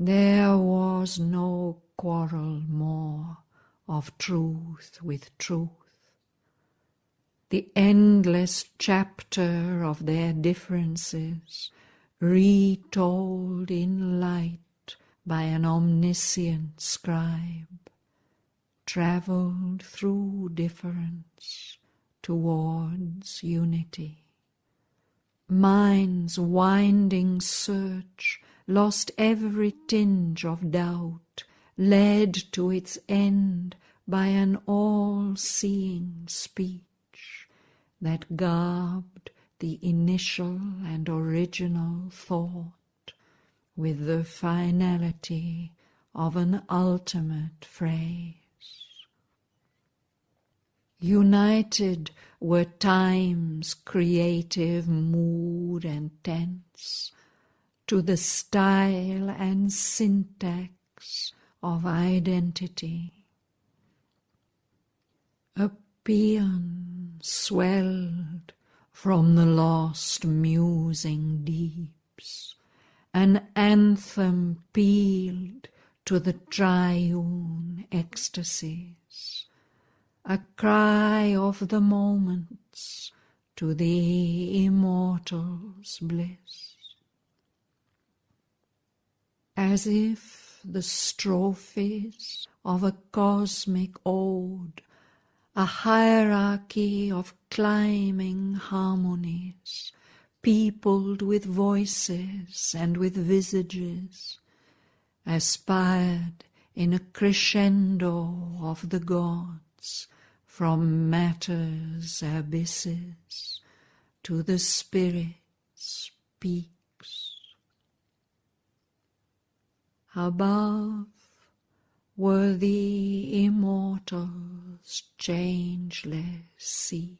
There was no quarrel more of truth with truth. The endless chapter of their differences, retold in light by an omniscient scribe, travelled through difference towards unity. Mind's winding search lost every tinge of doubt, led to its end by an all-seeing speech that garbed the initial and original thought with the finality of an ultimate phrase. United were time's creative mood and tense to the style and syntax of identity. A paean swelled from the lost musing deeps, an anthem pealed to the triune ecstasies, a cry of the moments to the immortal's bliss. As if the strophes of a cosmic ode, a hierarchy of climbing harmonies, peopled with voices and with visages, aspired in a crescendo of the gods from matter's abysses to the spirit's peaks. Above were the immortal's changeless seats,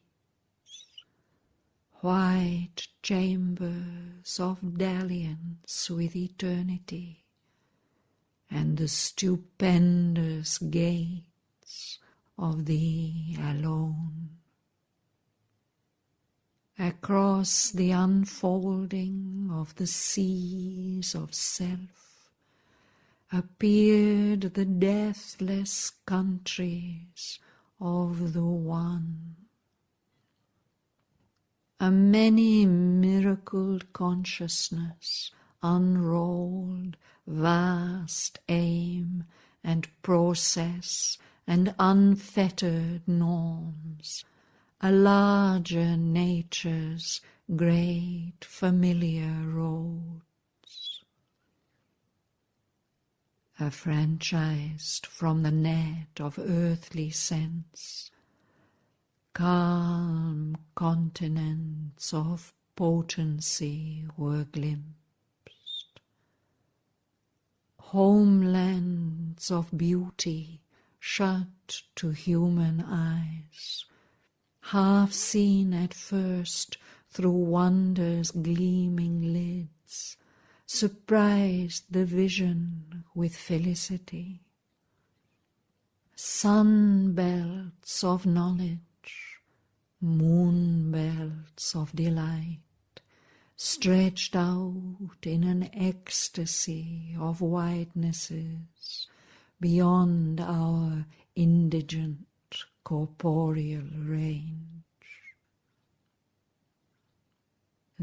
white chambers of dalliance with eternity, and the stupendous gates of the alone. Across the unfolding of the seas of self appeared the deathless countries of the One. A many-miracled consciousness unrolled vast aim and process and unfettered norms, a larger nature's great familiar roads. Affranchised from the net of earthly sense, calm continents of potency were glimpsed, homelands of beauty shut to human eyes, half seen at first through wonder's gleaming lids, surprised the vision with felicity. Sun belts of knowledge, moon belts of delight, stretched out in an ecstasy of whitenesses beyond our indigent corporeal range.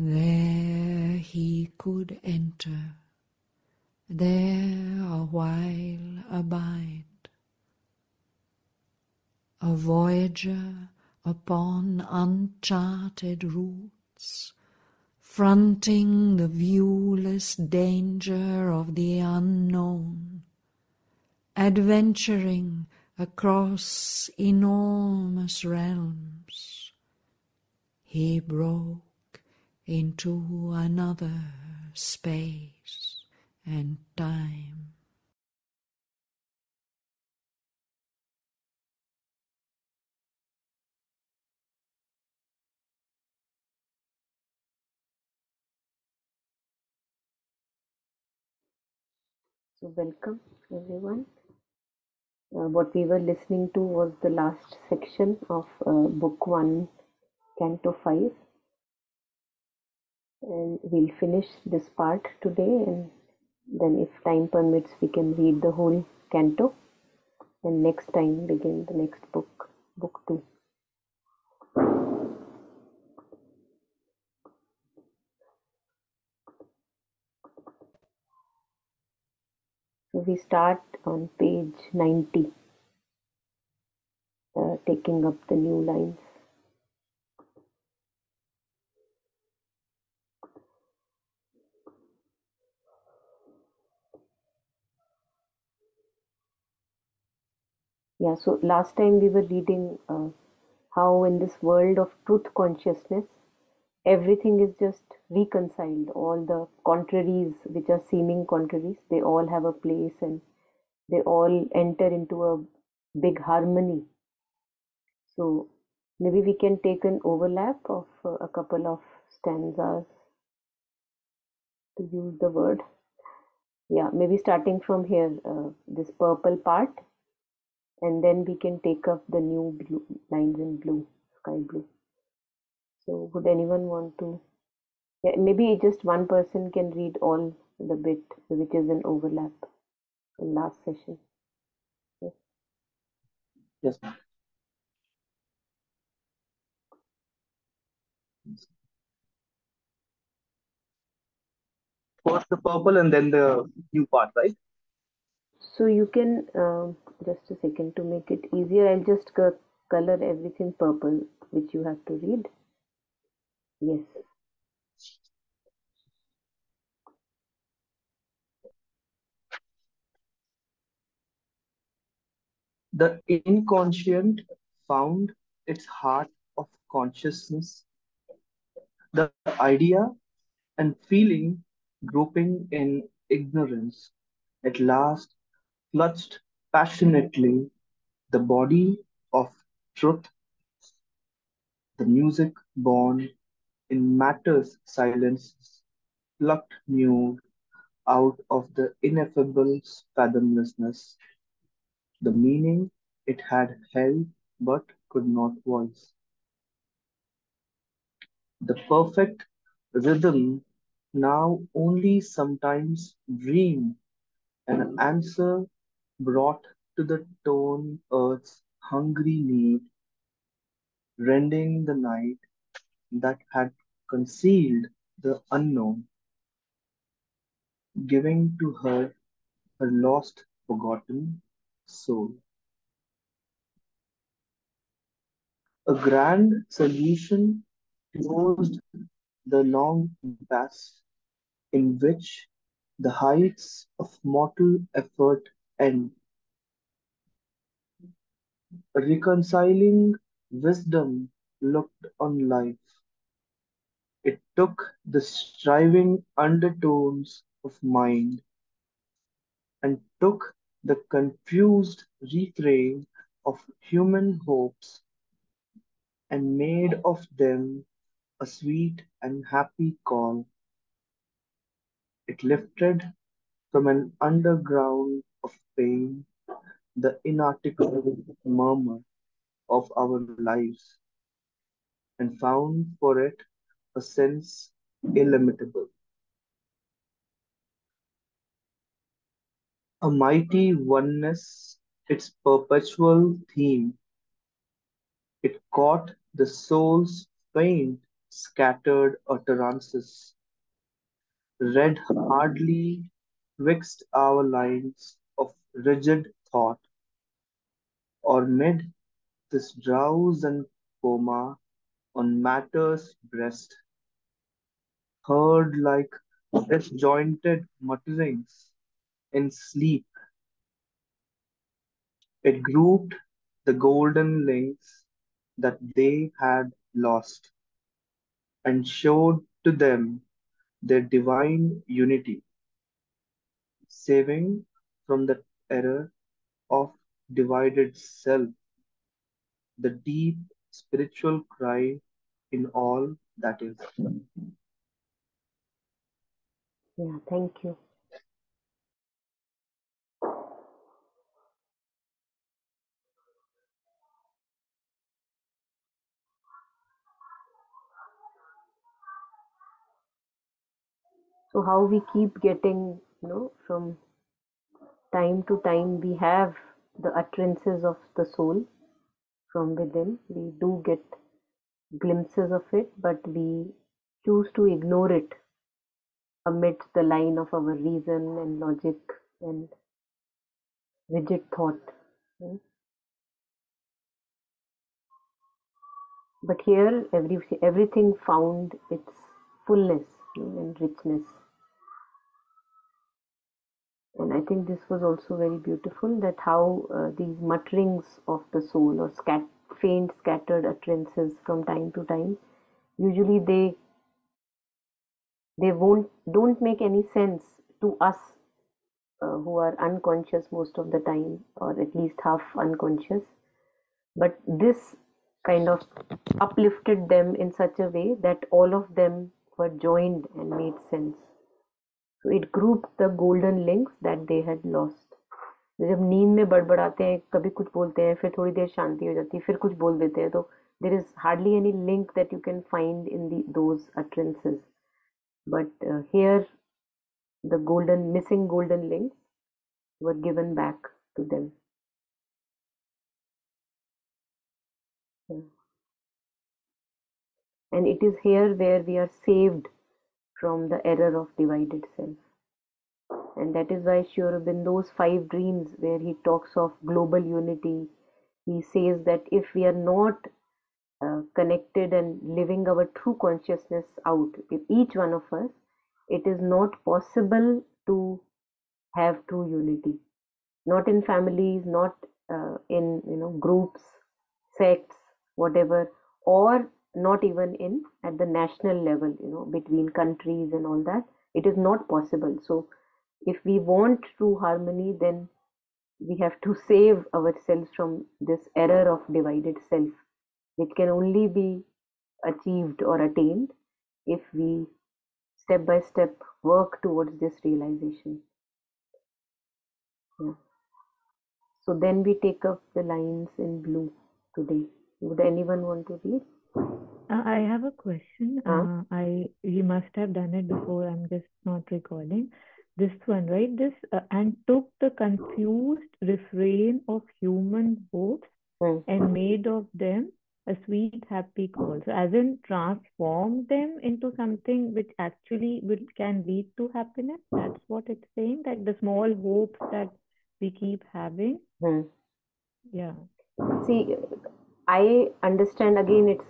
There he could enter, there a while abide, a voyager upon uncharted routes, fronting the viewless danger of the unknown, adventuring across enormous realms. He broke into another space and time. So welcome everyone. What we were listening to was the last section of Book 1, Canto 5. And we'll finish this part today, and Then if time permits, we can read the whole canto and next time begin the next book, book 2. So we start on page 90, taking up the new lines. Yeah, so last time we were reading how in this world of truth consciousness, everything is just reconciled. All the contraries, which are seeming contraries, they all have a place and they all enter into a big harmony. So maybe we can take an overlap of a couple of stanzas, to use the word. Yeah, maybe starting from here, this purple part, and then we can take up the new blue lines in blue, sky blue. So would anyone want to? Yeah, maybe just one person can read all the bit which is an overlap in last session. Yes. Yes, ma'am. First the purple and then the new part, right? So you can just a second to make it easier. I'll just color everything purple, which you have to read. Yes. The inconscient found its heart of consciousness, the idea and feeling groping in ignorance, at last clutched passionately the body of truth, the music born in matter's silence, plucked new out of the ineffable fathomlessness, the meaning it had held but could not voice. The perfect rhythm now only sometimes dreamed an answer brought to the tone earth's hungry need, rending the night that had concealed the unknown, giving to her lost, forgotten soul. A grand solution closed the long impasse in which the heights of mortal effort end. A reconciling wisdom looked on life. It took the striving undertones of mind and took the confused refrain of human hopes and made of them a sweet and happy call. It lifted from an underground of pain the inarticulate murmur of our lives and found for it a sense illimitable, a mighty oneness, its perpetual theme. It caught the soul's faint, scattered utterances, read hardly twixt our lines of rigid thought, or mid this drowse and coma on matter's breast, heard like disjointed mutterings in sleep. It grouped the golden links that they had lost, and showed to them their divine unity, saving from the error of divided self, the deep spiritual cry in all that is. Yeah, thank you. So how we keep getting from time to time we have the utterances of the soul from within. We do get glimpses of it, but we choose to ignore it amidst the line of our reason and logic and rigid thought. But here, everything found its fullness and richness. And I think this was also very beautiful, that how these mutterings of the soul, or faint scattered utterances from time to time, usually they don't make any sense to us who are unconscious most of the time, or at least half unconscious. But this kind of uplifted them in such a way that all of them were joined and made sense. So it grouped the golden links that they had lost. जब नींद में बड़बड़ाते हैं, कभी कुछ बोलते हैं, फिर थोड़ी देर शांति हो जाती है, फिर कुछ बोल देते हैं, तो there is hardly any link that you can find in those utterances. But here the missing golden links were given back to them. And it is here where we are saved from the error of divided self. And that is why Sri Aurobindo's 5 dreams, where he talks of global unity, he says that if we are not connected and living our true consciousness out with each one of us, it is not possible to have true unity. Not in families, not in groups, sects, whatever, or not even at the national level, between countries and all that. It is not possible. So if we want true harmony, then we have to save ourselves from this error of divided self, which can only be achieved or attained if we step by step work towards this realization. Yeah. So then we take up the lines in blue today. Would anyone want to read? I have a question. You must have done it before. I'm just not recalling. This one, right? And took the confused refrain of human hopes and made of them a sweet, happy call. So, as in transform them into something which actually can lead to happiness. That's what it's saying. That the small hopes that we keep having. Yeah. See, I understand, again, it's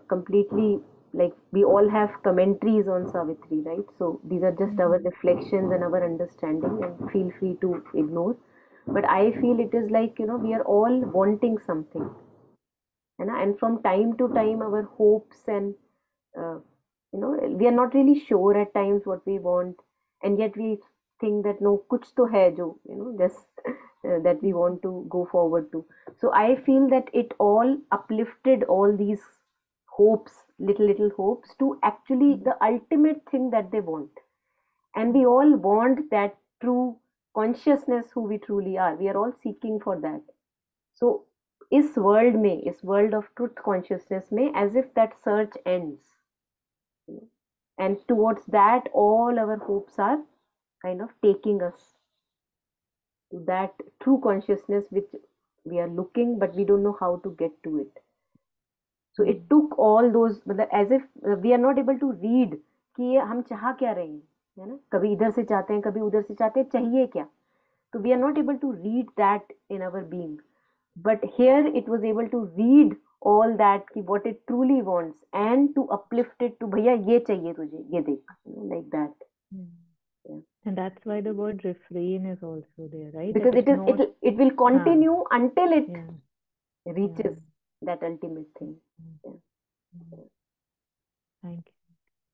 completely like we all have commentaries on Savitri, right? So these are just our reflections and our understanding, and feel free to ignore. But I feel it is like, we are all wanting something. And from time to time, our hopes and, we are not really sure at times what we want. And yet we think that, no, kuch to hai jo, just that we want to go forward to. So I feel that it all uplifted all these hopes, little hopes, to actually the ultimate thing that they want. And we all want that true consciousness, who we truly are. We are all seeking for that. So इस world of truth consciousness में, as if that search ends, and towards that all our hopes are kind of taking us to that true consciousness which we are looking, but we don't know how to get to it. So it took all those, as if we are not able to read कि हम चाह क्या रहे हैं, है ना? कभी इधर से चाहते हैं, कभी उधर से चाहते हैं, चाहिए क्या? So we are not able to read that in our being. But here it was able to read all that, what it truly wants, and to uplift it to भैया ये चाहिए तुझे, ये देख, like that. Yeah. And that's why the word refrain is also there, right? Because it will continue until it reaches that ultimate thing. Thank you.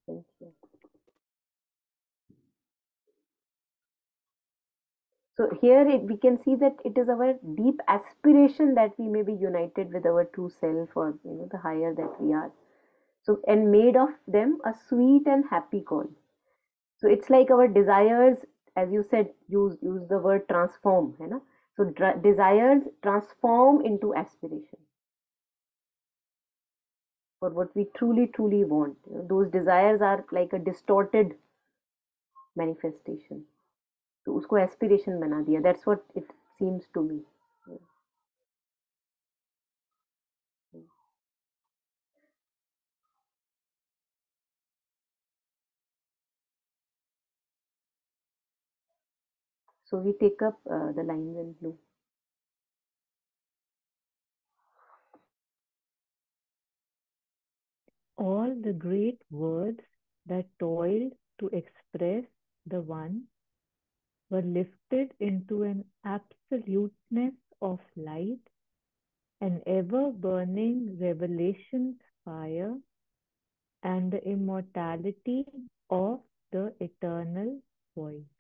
Thank you. So here we can see that it is our deep aspiration that we may be united with our true self, or the higher that we are. So, and made of them a sweet and happy call. So it's like our desires, as you said, use the word transform, है ना? So desires transform into aspiration for what we truly want. Those desires are like a distorted manifestation. तो उसको aspiration बना दिया. That's what it seems to me. So we take up the lines in blue. All the great words that toiled to express the one were lifted into an absoluteness of light, an ever-burning revelation's fire, and the immortality of the eternal voice.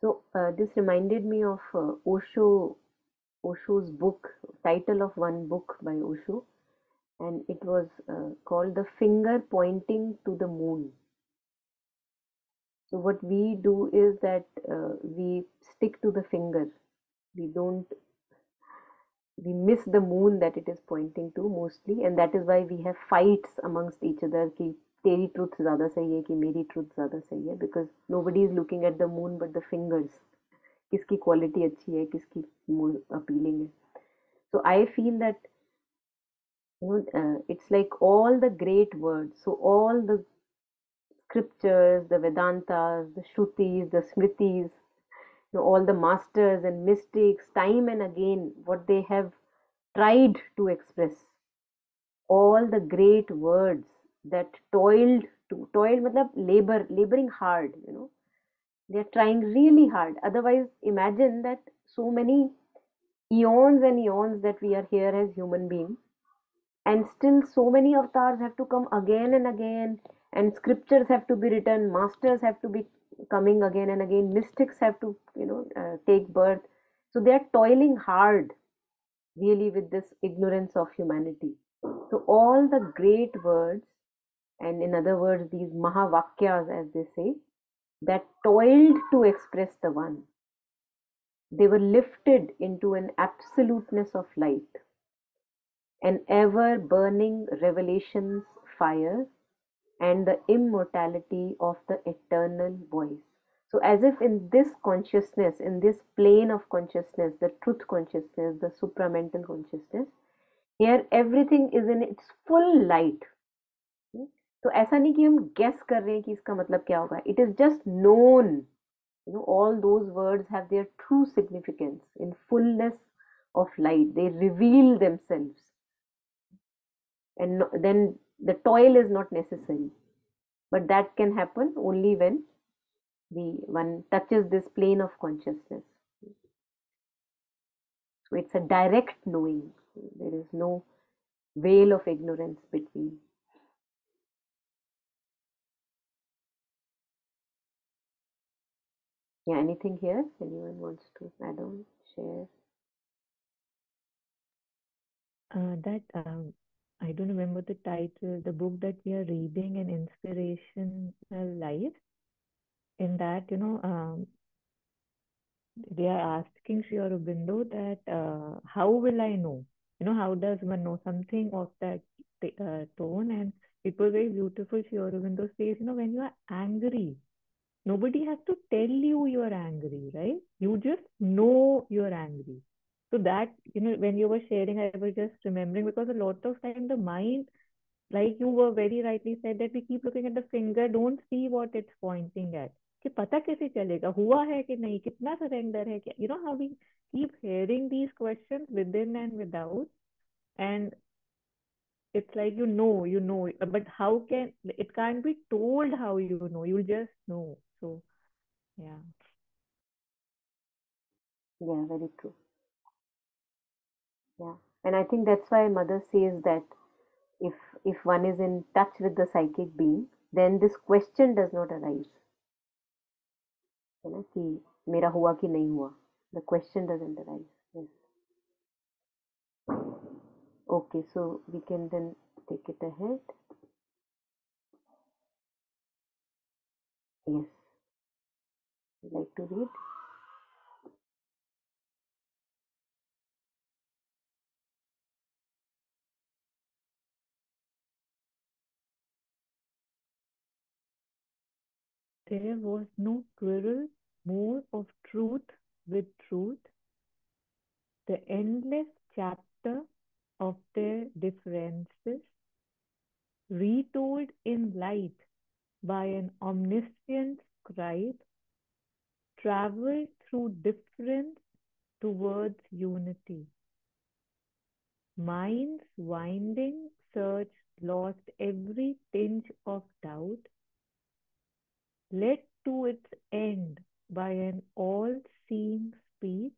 So this reminded me of Osho's book, title of one book by Osho, and it was called The Finger Pointing to the Moon. So what we do is that we stick to the finger. We don't, we miss the moon that it is pointing to mostly, and that is why we have fights amongst each other कि तेरी truth ज़्यादा सही है कि मेरी truth ज़्यादा सही है, because nobody is looking at the moon but the fingers. किसकी quality अच्छी है, किसकी more appealing है. So I feel that it's like all the great words. So all the scriptures, the Vedantas, the Shrutis, the Smritis, all the masters and mystics, time and again, what they have tried to express, all the great words that toiled matlab laboring hard, they are trying really hard. Otherwise, imagine that so many eons and eons that we are here as human beings, and still so many avatars have to come again and again, and scriptures have to be written, masters have to be coming again and again, mystics have to take birth. So they are toiling hard really with this ignorance of humanity. So all the great words, and in other words these mahavakyas as they say, that toiled to express the one, they were lifted into an absoluteness of light, an ever burning revelation's fire, and the immortality of the eternal voice. So, as if in this consciousness, in this plane of consciousness, the truth consciousness, the supramental consciousness, here everything is in its full light. तो ऐसा नहीं कि हम guess कर रहे हैं कि इसका मतलब क्या होगा. It is just known. All those words have their true significance in fullness of light. They reveal themselves. And then the toil is not necessary. But that can happen only when one touches this plane of consciousness. So it's a direct knowing. There is no veil of ignorance between. Yeah, anything here? Anyone wants to add on, share? I don't remember the title, the book that we are reading, An Inspirational Life. In that, they are asking Sri Aurobindo that how will I know? How does one know something of that tone? And it was very beautiful. Sri Aurobindo says, when you are angry, nobody has to tell you are angry, right? You just know you're angry. So that, when you were sharing, I was just remembering, because a lot of time the mind, like you were very rightly said, that we keep looking at the finger, don't see what it's pointing at. कि पता कैसे चलेगा हुआ है कि नहीं, कितना surrender है क्या, how we keep hearing these questions within and without, and it's like but how can it, can't be told how you'll just know. So yeah. Yeah, very true. Yeah, and I think that's why Mother says that if one is in touch with the psychic being, then this question does not arise. है ना कि मेरा हुआ कि नहीं हुआ. The question doesn't arise. Yes. Okay, so we can then take it ahead. Yes. Would you like to read? there was no quarrel more of truth with truth, the endless chapter of their differences, retold in light by an omniscient scribe, traveled through difference towards unity. Mind's winding search lost every tinge of doubt, led to its end by an all-seeing speech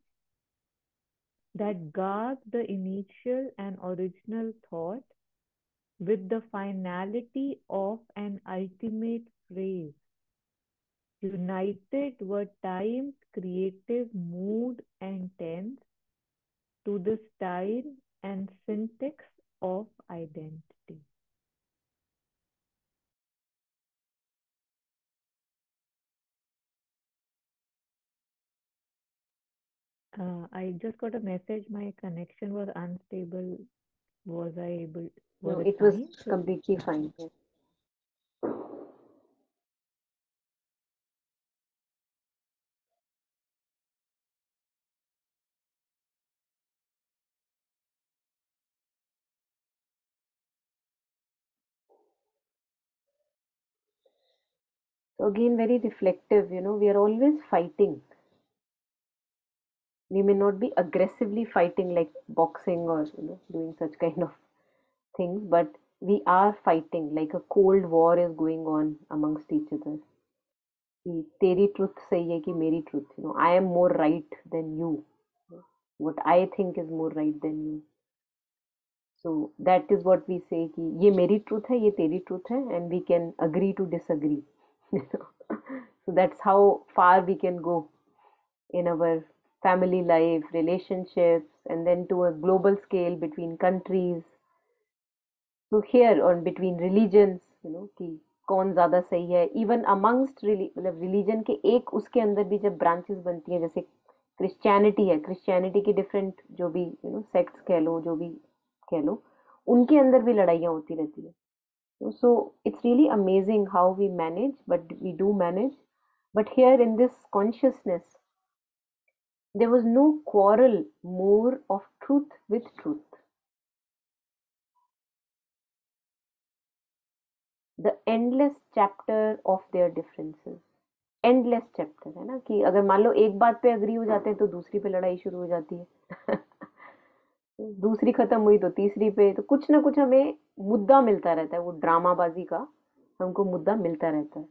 that garbed the initial and original thought with the finality of an ultimate phrase. United were time's creative mood and tense to the style and syntax of identity. I just got a message. My connection was unstable. Was I able? No, Was it was fine? completely fine. Yeah. So again, very reflective, we are always fighting. We may not be aggressively fighting like boxing or doing such kind of things, but we are fighting like a cold war is going on amongst each other. कि तेरी truth सही है कि मेरी truth, I am more right than you. What I think is more right than you. So that is what we say कि ये मेरी truth है, ये तेरी truth है, and we can agree to disagree. So that's how far we can go in our family life, relationships, and then to a global scale between countries. So here on between religions, कि कौन ज्यादा सही है, even amongst मतलब religion के एक उसके अंदर भी जब ब्रांचेस बनती हैं, जैसे क्रिश्चियनिटी है, क्रिश्चियनिटी के डिफरेंट जो भी सेक्ट्स कह लो, जो भी कह लो, उनके अंदर भी लड़ाइयाँ होती रहती है. So it's really amazing how we manage, but we do manage. But here in this consciousness, there was no quarrel more of truth with truth. The endless chapter of their differences. Endless chapter है ना, कि अगर मान लो एक बात पे agree हो जाते हैं तो दूसरी पे लड़ाई शुरू हो जाती है. दूसरी खत्म हुई तो तीसरी पे, तो कुछ ना कुछ हमें मुद्दा मिलता रहता है, वो ड्रामाबाजी का हमको मुद्दा मिलता रहता है.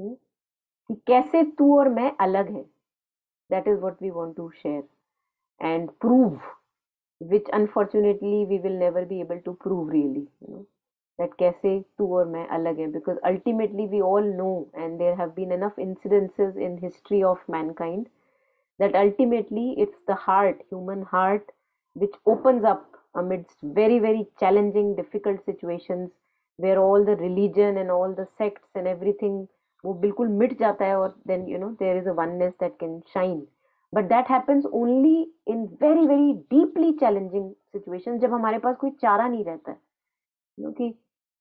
कि कैसे तू और मैं अलग है. That is what we want to share and prove, which unfortunately we will never be able to prove really, that कैसे तू और मैं अलग हैं, because ultimately we all know and there have been enough incidences in history of mankind that ultimately it's the heart, human heart, which opens up amidst very very challenging difficult situations where all the religion and all the sects and everything वो बिल्कुल मिट जाता है, और then there is a oneness that can shine. But that happens only in very very deeply challenging situations, जब हमारे पास कोई चारा नहीं रहता है, कि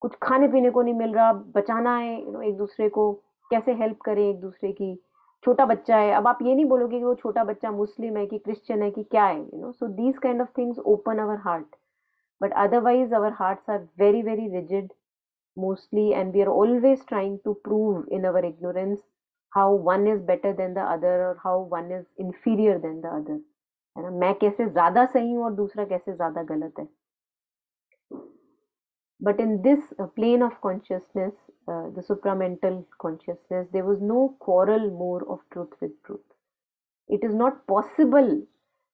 कुछ खाने पीने को नहीं मिल रहा, बचाना है, एक दूसरे को कैसे हेल्प करें एक दूसरे की. छोटा बच्चा है, अब आप ये नहीं बोलोगे कि वो छोटा बच्चा मुस्लिम है कि क्रिश्चियन है कि क्या है, so these kind of things open our heart. But otherwise our hearts are very very rigid mostly, and we are always trying to prove in our ignorance how one is better than the other or how one is inferior than the other, है ना. मैं कैसे ज्यादा सही हूँ और दूसरा कैसे ज्यादा गलत है. But in this plane of consciousness, the supramental consciousness, there was no quarrel more of truth with truth. It is not possible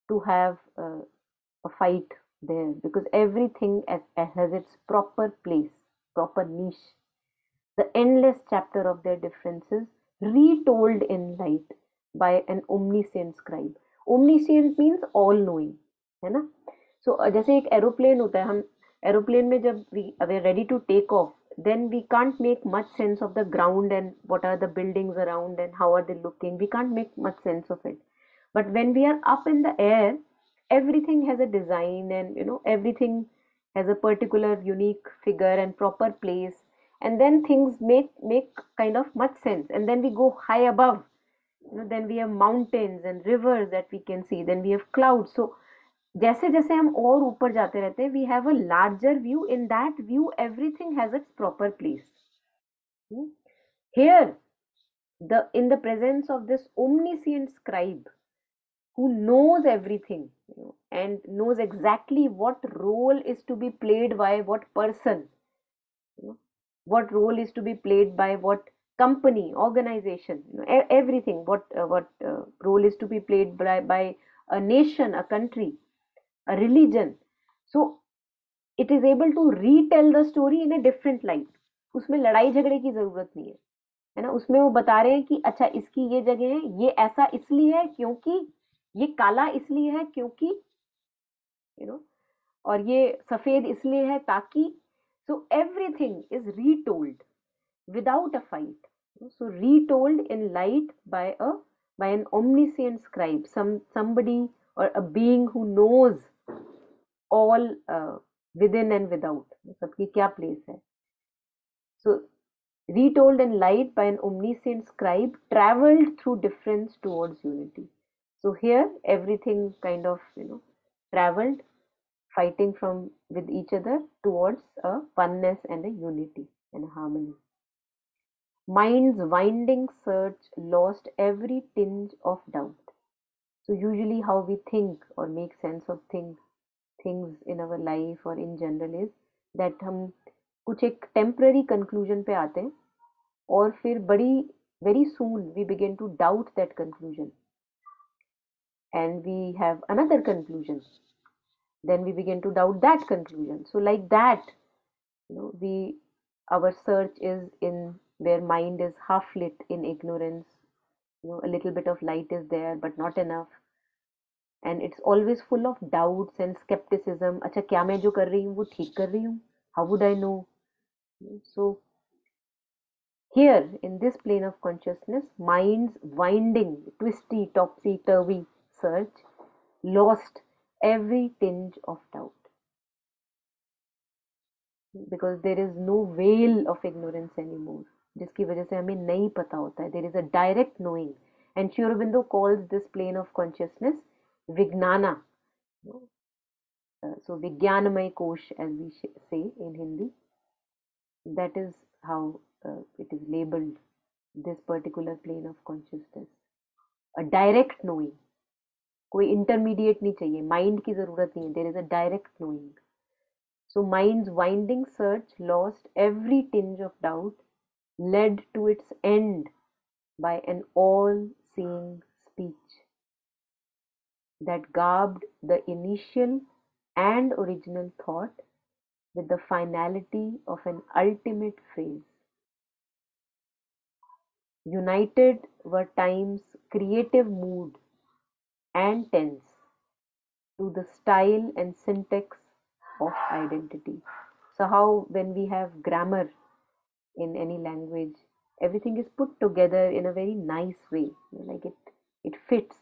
to have a fight there, because everything has its proper place, proper niche. The endless chapter of their differences retold in light by an omniscient scribe. Omniscient means all knowing, है ना. So जैसे एक aeroplane होता है, हम aeroplane में जब we are ready to take off, then we can't make much sense of the ground and what are the buildings around and how are they looking. We can't make much sense of it. But when we are up in the air, everything has a design, and everything has a particular unique figure and proper place, and then things make kind of much sense, and then we go high above, then we have mountains and rivers that we can see, then we have clouds. So जैसे जैसे हम और ऊपर जाते रहते हैं, we have a larger view. In that view, everything has its proper place. Here, in the presence of this omniscient scribe, who knows everything, and knows exactly what role is to be played by what person, what role is to be played by what company, organization, everything, what role is to be played by a nation, a country, a religion. So it is able to retell the story in a different light. उसमें लड़ाई झगड़े की जरूरत नहीं है ना. उसमें वो बता रहे हैं कि अच्छा इसकी ये जगह है, ये ऐसा इसलिए है क्योंकि, ये काला इसलिए है क्योंकि, और ये सफेद इसलिए है ताकि. So everything is retold without a fight. So retold in light by an omniscient scribe, somebody or a being who knows all within and without. सबकी क्या place है. So retold in light by an omniscient scribe, traveled through difference towards unity. So here everything kind of traveled, fighting with each other towards a oneness and a unity and a harmony. Mind's winding search lost every tinge of doubt. So usually how we think or make sense of things in our life or in general is that हम कुछ एक temporary conclusion पे आते हैं और फिर very soon we begin to doubt that conclusion, and we have another conclusion, then we begin to doubt that conclusion. So like that, our search is in where mind is half lit in ignorance. A little bit of light is there but not enough, and it's always full of doubts and skepticism. अच्छा क्या मैं जो कर रही हूँ वो ठीक कर रही हूँ? How would I know? So here in this plane of consciousness, mind's winding, twisty, topsy-turvy search lost every tinge of doubt, because there is no veil of ignorance anymore, जिसकी वजह से हमें नहीं पता होता है. There is a direct knowing, and Sri Aurobindo calls this plane of consciousness Vignana. So Vigyanamay Kosh, as we say in Hindi, that is how it is labeled, this particular plane of consciousness. A direct knowing. कोई intermediate नहीं चाहिए, mind की जरूरत नहीं है. There is a direct knowing. So mind's winding search lost every tinge of doubt, led to its end by an all-seeing speech that garbed the initial and original thought with the finality of an ultimate phrase. United were time's creative mood and tense to the style and syntax of identity. So how when we have grammar in any language, everything is put together in a very nice way, like it fits.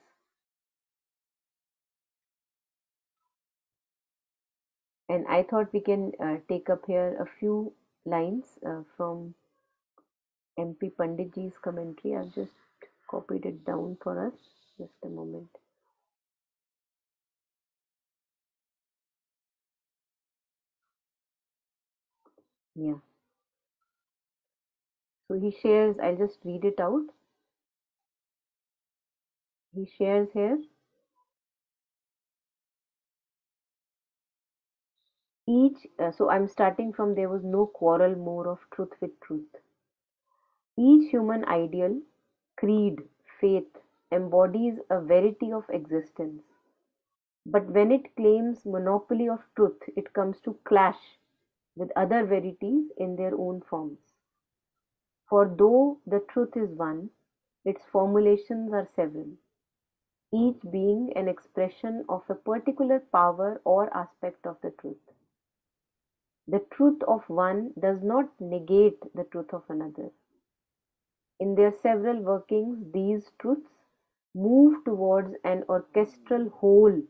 And I thought we can take up here a few lines from MP Panditji's commentary. I've just copied it down for us. Just a moment. Yeah. So he shares, I'll just read it out. He shares here, so I'm starting from there was no quarrel more of truth with truth. Each human ideal, creed, faith embodies a verity of existence. But when it claims monopoly of truth, it comes to clash with other verities in their own forms. For though the truth is one, its formulations are several, each being an expression of a particular power or aspect of the truth. The truth of one does not negate the truth of another. In their several workings, these truths move towards an orchestral whole,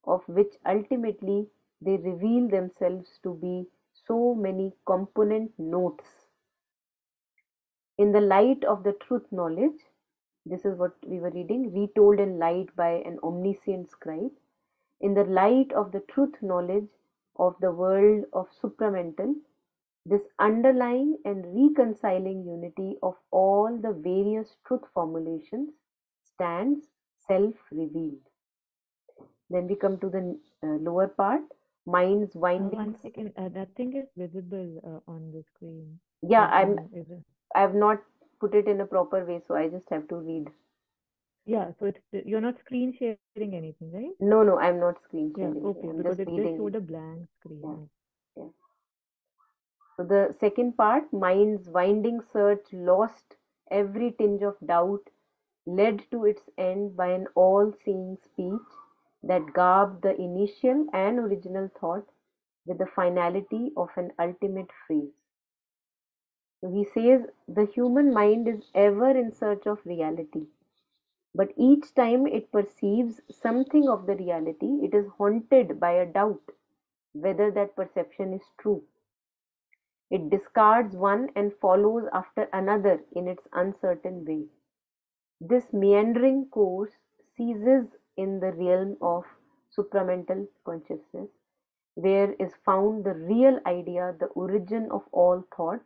of which ultimately they reveal themselves to be so many component notes In the light of the truth knowledge, this is what we were reading, retold in light by an omniscient scribe. In the light of the truth knowledge of the world of supramental, this underlying and reconciling unity of all the various truth formulations stands self-revealed. Then we come to the lower part, mind's windings. 1 second, that thing is visible on the screen. Yeah, Like, I've not put it in a proper way, so I just have to read. yeah, so you're not screen sharing anything, right? No, I'm not screen Yeah, sharing. okay, I'm because just it reading. just showed a blank screen. Yeah. So the second part, mind's winding search lost every tinge of doubt, led to its end by an all-seeing speech that garbed the initial and original thought with the finality of an ultimate phrase. So he says the human mind is ever in search of reality, but each time it perceives something of the reality, it is haunted by a doubt whether that perception is true. It discards one and follows after another in its uncertain way. This meandering course ceases in the realm of supramental consciousness, where is found the real idea, the origin of all thought,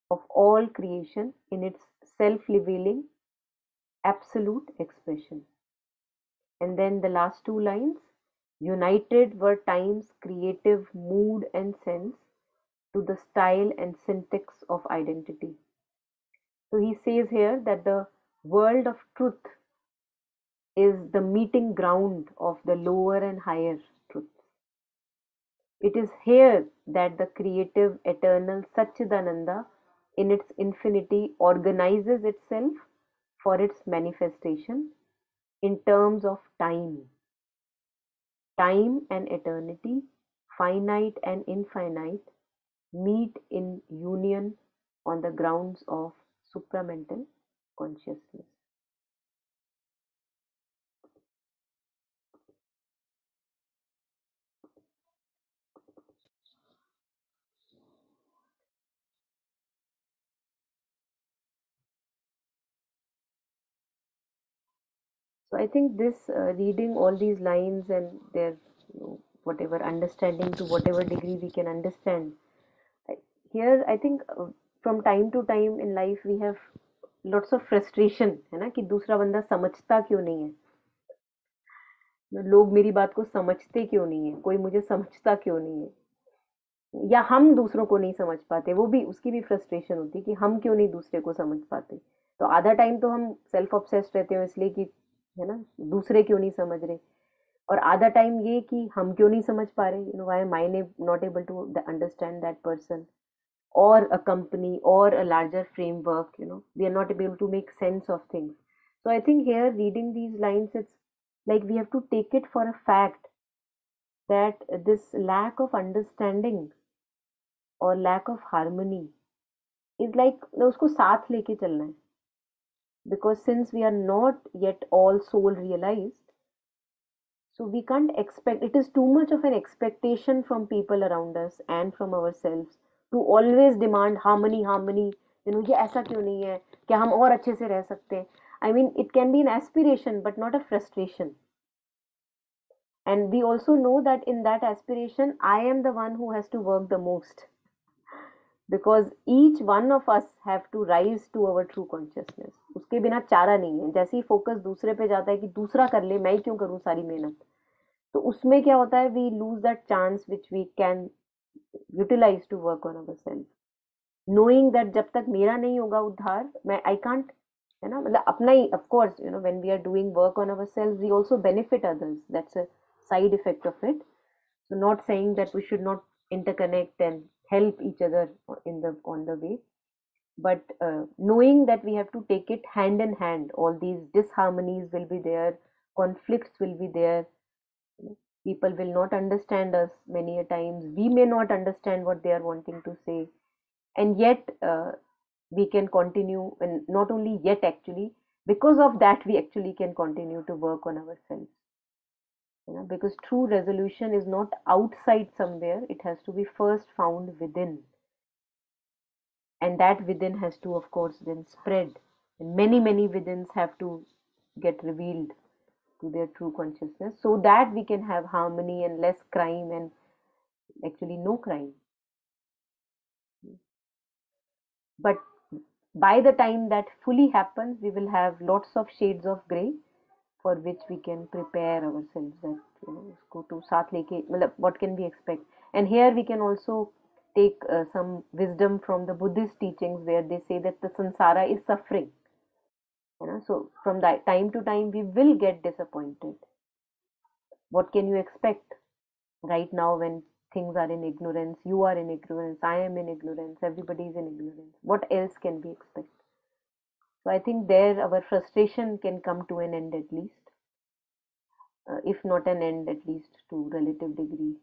of all creation in its self-revealing absolute expression. And then the last two lines, united were time's creative mood and sense to the style and syntax of identity. So he says here that the world of truth is the meeting ground of the lower and higher truths. It is here that the creative, eternal Satchidananda, in its infinity, organizes itself for its manifestation in terms of time. Time and eternity, finite and infinite, meet in union on the grounds of supramental consciousness. So I think this reading all these lines and their whatever understanding to whatever degree we can understand. Here I think from time to time in life we have lots of frustration है ना कि दूसरा बंदा समझता क्यों नहीं है, लोग मेरी बात को समझते क्यों नहीं है, कोई मुझे समझता क्यों नहीं है, या हम दूसरों को नहीं समझ पाते, वो भी उसकी भी फ्रस्ट्रेशन होती है कि हम क्यों नहीं दूसरे को समझ पाते। तो आधा टाइम तो हम सेल्फ ऑब्सेस्ड रहते हो इसलिए कि है ना दूसरे क्यों नहीं समझ रहे, और आधा टाइम ये कि हम क्यों नहीं समझ पा रहे, you know why my not able to understand that person or a company or a larger framework, you know, we are not able to make sense of things. So I think here reading these lines, it's like we have to take it for a fact that this lack of understanding or lack of harmony is like usko साथ लेके चलना है, because since we are not yet all soul realized, so we can't expect, it is too much of an expectation from people around us and from ourselves to always demand harmony, you know, ये ऐसा क्यों नहीं है, क्या हम और अच्छे से रह सकते हैं. I mean, it can be an aspiration but not a frustration. And we also know that in that aspiration, I am the one who has to work the most, because each one of us have to rise to our true consciousness. उसके बिना चारा नहीं है. जैसे ही focus दूसरे पे जाता है कि दूसरा कर ले, मैं क्यों करूं सारी मेहनत, तो उसमें क्या होता है, we lose that chance which we can utilize to work on our self, knowing that जब तक मेरा नहीं होगा उद्धार, मैं आई कांट, है ना, मतलब अपना ही, of course you know when we are doing work on our self we also benefit others, that's a side effect of it. So not saying that we should not interconnect and help each other in the on the way, but knowing that we have to take it hand in hand. All these disharmonies will be there, conflicts will be there, people will not understand us many a times, we may not understand what they are wanting to say, and yet we can continue, and not only yet actually, because of that we actually can continue to work on ourselves, you know, because true resolution is not outside somewhere, it has to be first found within. and that within has to, of course, then spread, and many withins have to get revealed to their true consciousness, so that we can have harmony and less crime, and actually no crime. But by the time that fully happens, we will have lots of shades of gray, for which we can prepare ourselves that, उसको तो साथ लेके, मतलब what can we expect. And here we can also take some wisdom from the Buddhist teachings, where they say that the samsara is suffering. So from that time to time we will get disappointed. What can you expect right now when things are in ignorance? You are in ignorance, I am in ignorance, everybody is in ignorance. What else can we expect? So I think there our frustration can come to an end, at least. If not an end, at least to relative degree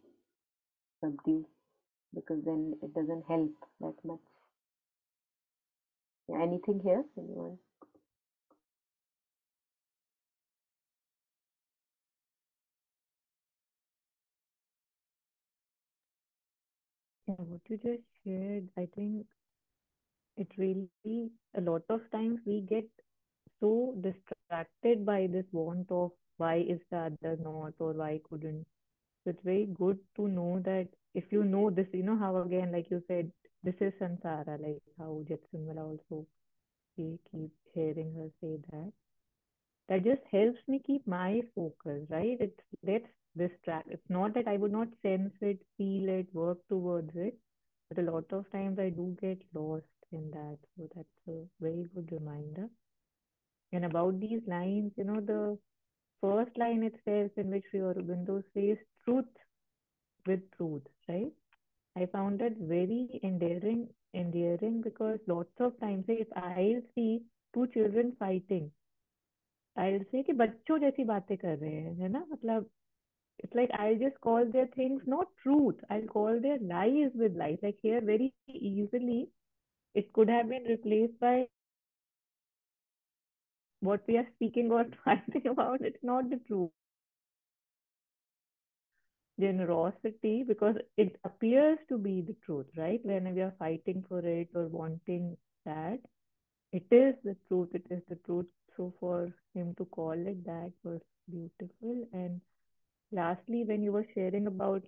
subdue, because then it doesn't help that much. Yeah, anything here? Anyone? Yeah, what you just shared, I think it really, a lot of times we get so distracted by this want of why is the other not, or why couldn't. So it's very good to know that if you know this, how again, like you said, this is samsara, like how Jetsunmala also, we keep hearing her say that. That just helps me keep my focus, right? It's let's distract. It's not that I would not sense it, feel it, work towards it, but a lot of times I do get lost in that. So that's a very good reminder. And about these lines, the first line itself, in which Sri Aurobindo says truth with truth, right? I found that very endearing, because lots of times, say, if I see two children fighting, I'll say कि बच्चों जैसी बातें कर रहे हैं, है ना? मतलब it's like I'll just call their things not truth. I'll call their lies with lies. Like here, very easily, it could have been replaced by what we are speaking or fighting about. It's not the truth. Generosity, because it appears to be the truth, right? When we are fighting for it or wanting that, it is the truth. It is the truth. So for him to call it that was beautiful. And lastly, when you were sharing about,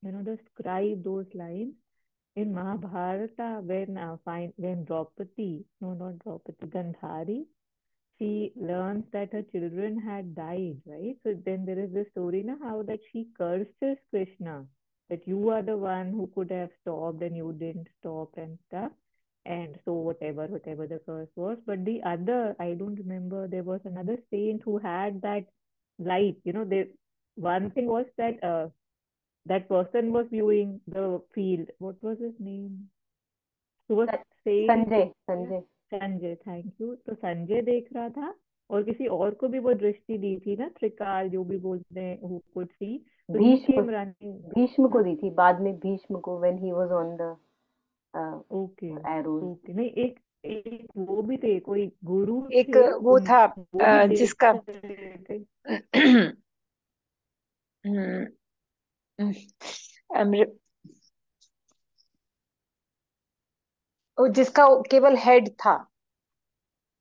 the scribe, those lines in Mahabharata, when Draupadi, no, not Draupadi, Gandhari, she learns that her children had died, right? So then there is this story now how that she curses Krishna, that you are the one who could have stopped and you didn't stop and stuff. And so whatever the curse was. But the other, I don't remember, there was another saint who had that light. One thing was that that person was viewing the field. What was his name? Who was saying Sanjay Sanjay, thank you. तो संजय देख रहा था और किसी और को भी वो दृष्टि दी थी ना, त्रिकाल जो भी बोलते हैं, who could see. So he came running. Bhishma को दी थी बाद में, भीष्म को, when he was on the arrows. Okay नहीं, एक एक वो भी थे, कोई गुरु एक थे, वो था वो भी देख जिसका रहे थे। जिसका केवल हेड था,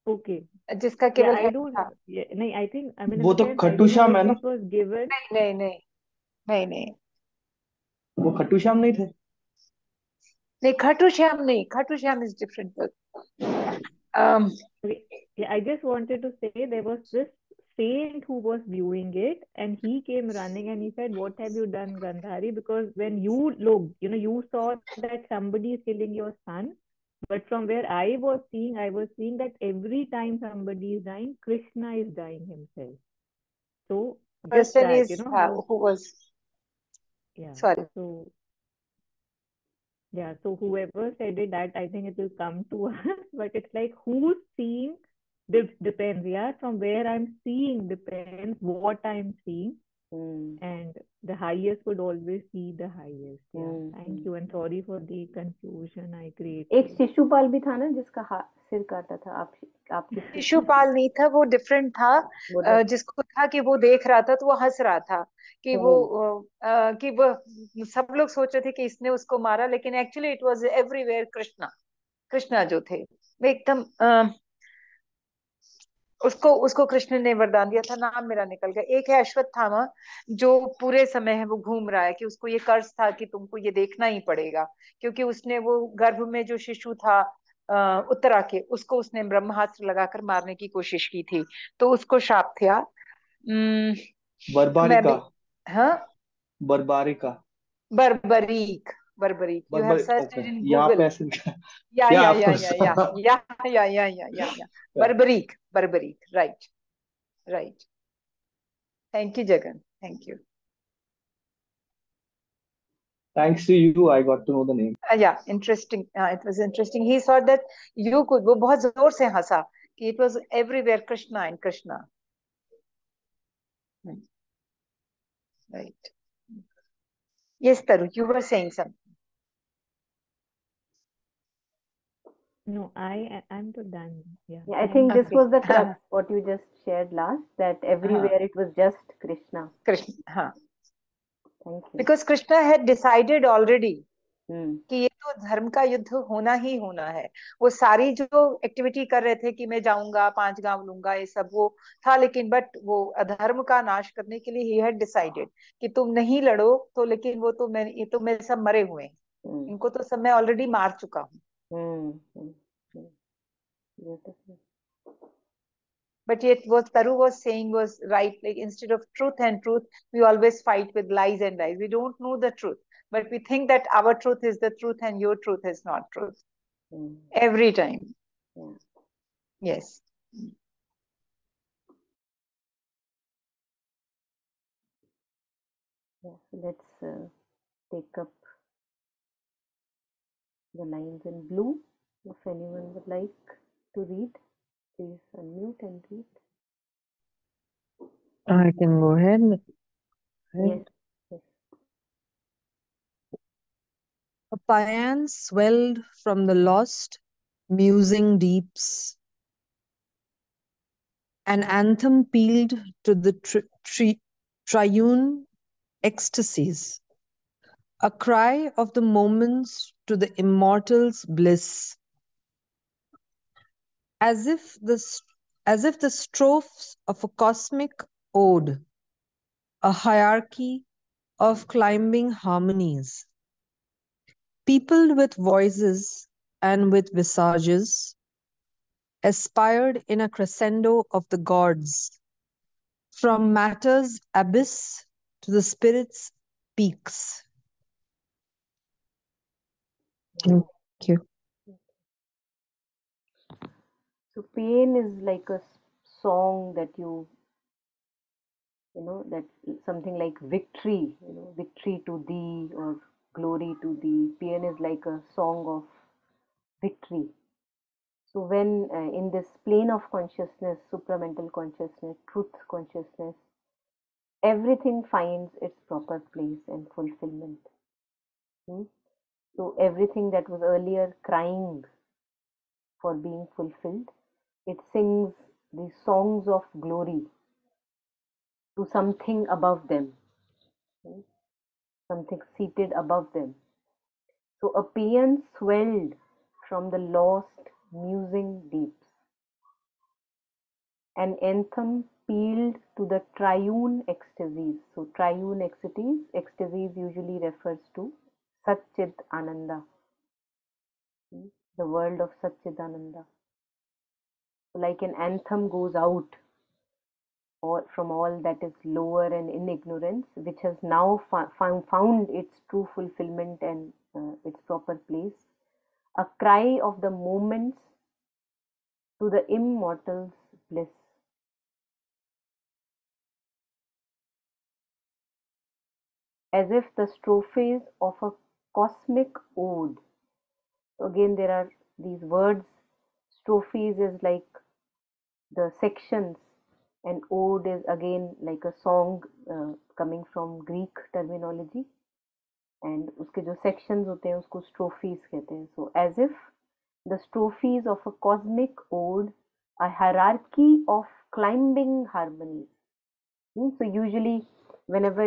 ओके, जिसका केवल आई हेड डोंट था। नहीं, आई थिंक, आई मीन वो तो खटूश्याम है ना? It was given. नहीं नहीं नहीं नहीं वो खटूश्याम नहीं थे? नहीं, Khatu Shyam is different. Yeah, I just wanted to say there was this saint who was viewing it, and he came running and he said, "What have you done, Gandhari? Because when you looked, you saw that somebody is killing your son, but from where I was seeing that every time somebody is dying, Krishna is dying himself." So just person that, is how, who was yeah. Sorry. So yeah, so whoever said it, that I think it will come to us, but it's like who's seeing depends, yeah. From where I'm seeing depends what I'm seeing, and the highest would always be the highest. Yeah, thank you, and sorry for the confusion I created. एक शिशुपाल भी था ना जिसका सिर काटा था, आपके शिशुपाल नहीं था, वो डिफरेंट था। जिसको था कि वो देख रहा था तो वो हंस रहा था कि वो सब लोग सोच रहे थे कि इसने उसको मारा, लेकिन actually it was everywhere Krishna. Krishna जो थे वे एकदम उसको उसको कृष्ण ने वरदान दिया था, नाम मेरा निकल गया। एक है अश्वत्थामा जो पूरे समय है वो घूम रहा है कि उसको ये कर्ज था कि तुमको ये देखना ही पड़ेगा, क्योंकि उसने वो गर्भ में जो शिशु था उत्तरा के, उसको उसने ब्रह्मास्त्र लगाकर मारने की कोशिश की थी, तो उसको शाप था। मैं बर्बारिका। भी, हाँ, बर्बारिका। बर्बरीक, बर्बरीक, यू हैव बर्बर, सर्च ओके। इट इन यहाँ पे गूगल। ऐसे या या या या आपको या yeah yeah yeah yeah yeah Barbarik, Barbarik, right, right. Thank you Jagan, thank you. Thanks to you I got to know the name. Yeah, interesting. It was interesting. He saw that you could, वो बहुत जोर से हंसा कि it was everywhere Krishna and Krishna. Right. Yes, Taru, you were saying something. No, I'm to done. Yeah, Yeah, I think this Okay. was the crux, what you just shared last, that everywhere it was just Krishna. Krishna, हाँ. Thank you. Because Krishna had decided already Hmm. कि ये तो धर्म का युद्ध होना ही होना है। वो सारी जो एक्टिविटी कर रहे थे कि मैं जाऊंगा 5 गांव लूंगा ये सब वो था, लेकिन बट वो अधर्म का नाश करने के लिए ही हैड डिसाइडेड कि तुम नहीं लड़ो, तो लेकिन वो तो मैं, ये तो मैं सब मरे हुए हैं, इनको तो सब मैं ऑलरेडी मार चुका हूँ। Beautiful. But yet what Taru was saying was right, like instead of truth and truth, we always fight with lies and lies. We don't know the truth, but we think that our truth is the truth and your truth is not truth. Every time. Yes. Yeah, so let's take up the lines in blue. If anyone would like to read, please unmute and read. I can go ahead. Yes. Yes. A paean swelled from the lost, musing deeps. An anthem pealed to the triune ecstasies. A cry of the moments to the immortal's bliss. As if the strophes of a cosmic ode, a hierarchy of climbing harmonies, peopled with voices and with visages, aspired in a crescendo of the gods, from matter's abyss to the spirit's peaks. Thank you. So paean is like a song that you know, that something like victory, victory to thee or glory to thee. Paean is like a song of victory. So when in this plane of consciousness, supramental consciousness, truth consciousness, everything finds its proper place and fulfillment. So everything that was earlier crying for being fulfilled, it sings the songs of glory to something above them, something seated above them. So a paean swelled from the lost musing deeps. An anthem pealed to the triune ecstasies. So triune ecstasies usually refers to Satchit Ananda, the world of Satchidananda. Like an anthem goes out or from all that is lower and in ignorance, which has now found its true fulfillment and its proper place. A cry of the moments to the immortal's bliss. As if the strophes of a cosmic ode. So again, there are these words. Strophes is like the sections, and ode is again like a song coming from Greek terminology. And उसके जो sections होते हैं उसको strophes कहते हैं. So as if the strophes of a cosmic ode, a hierarchy of climbing harmonies. So usually whenever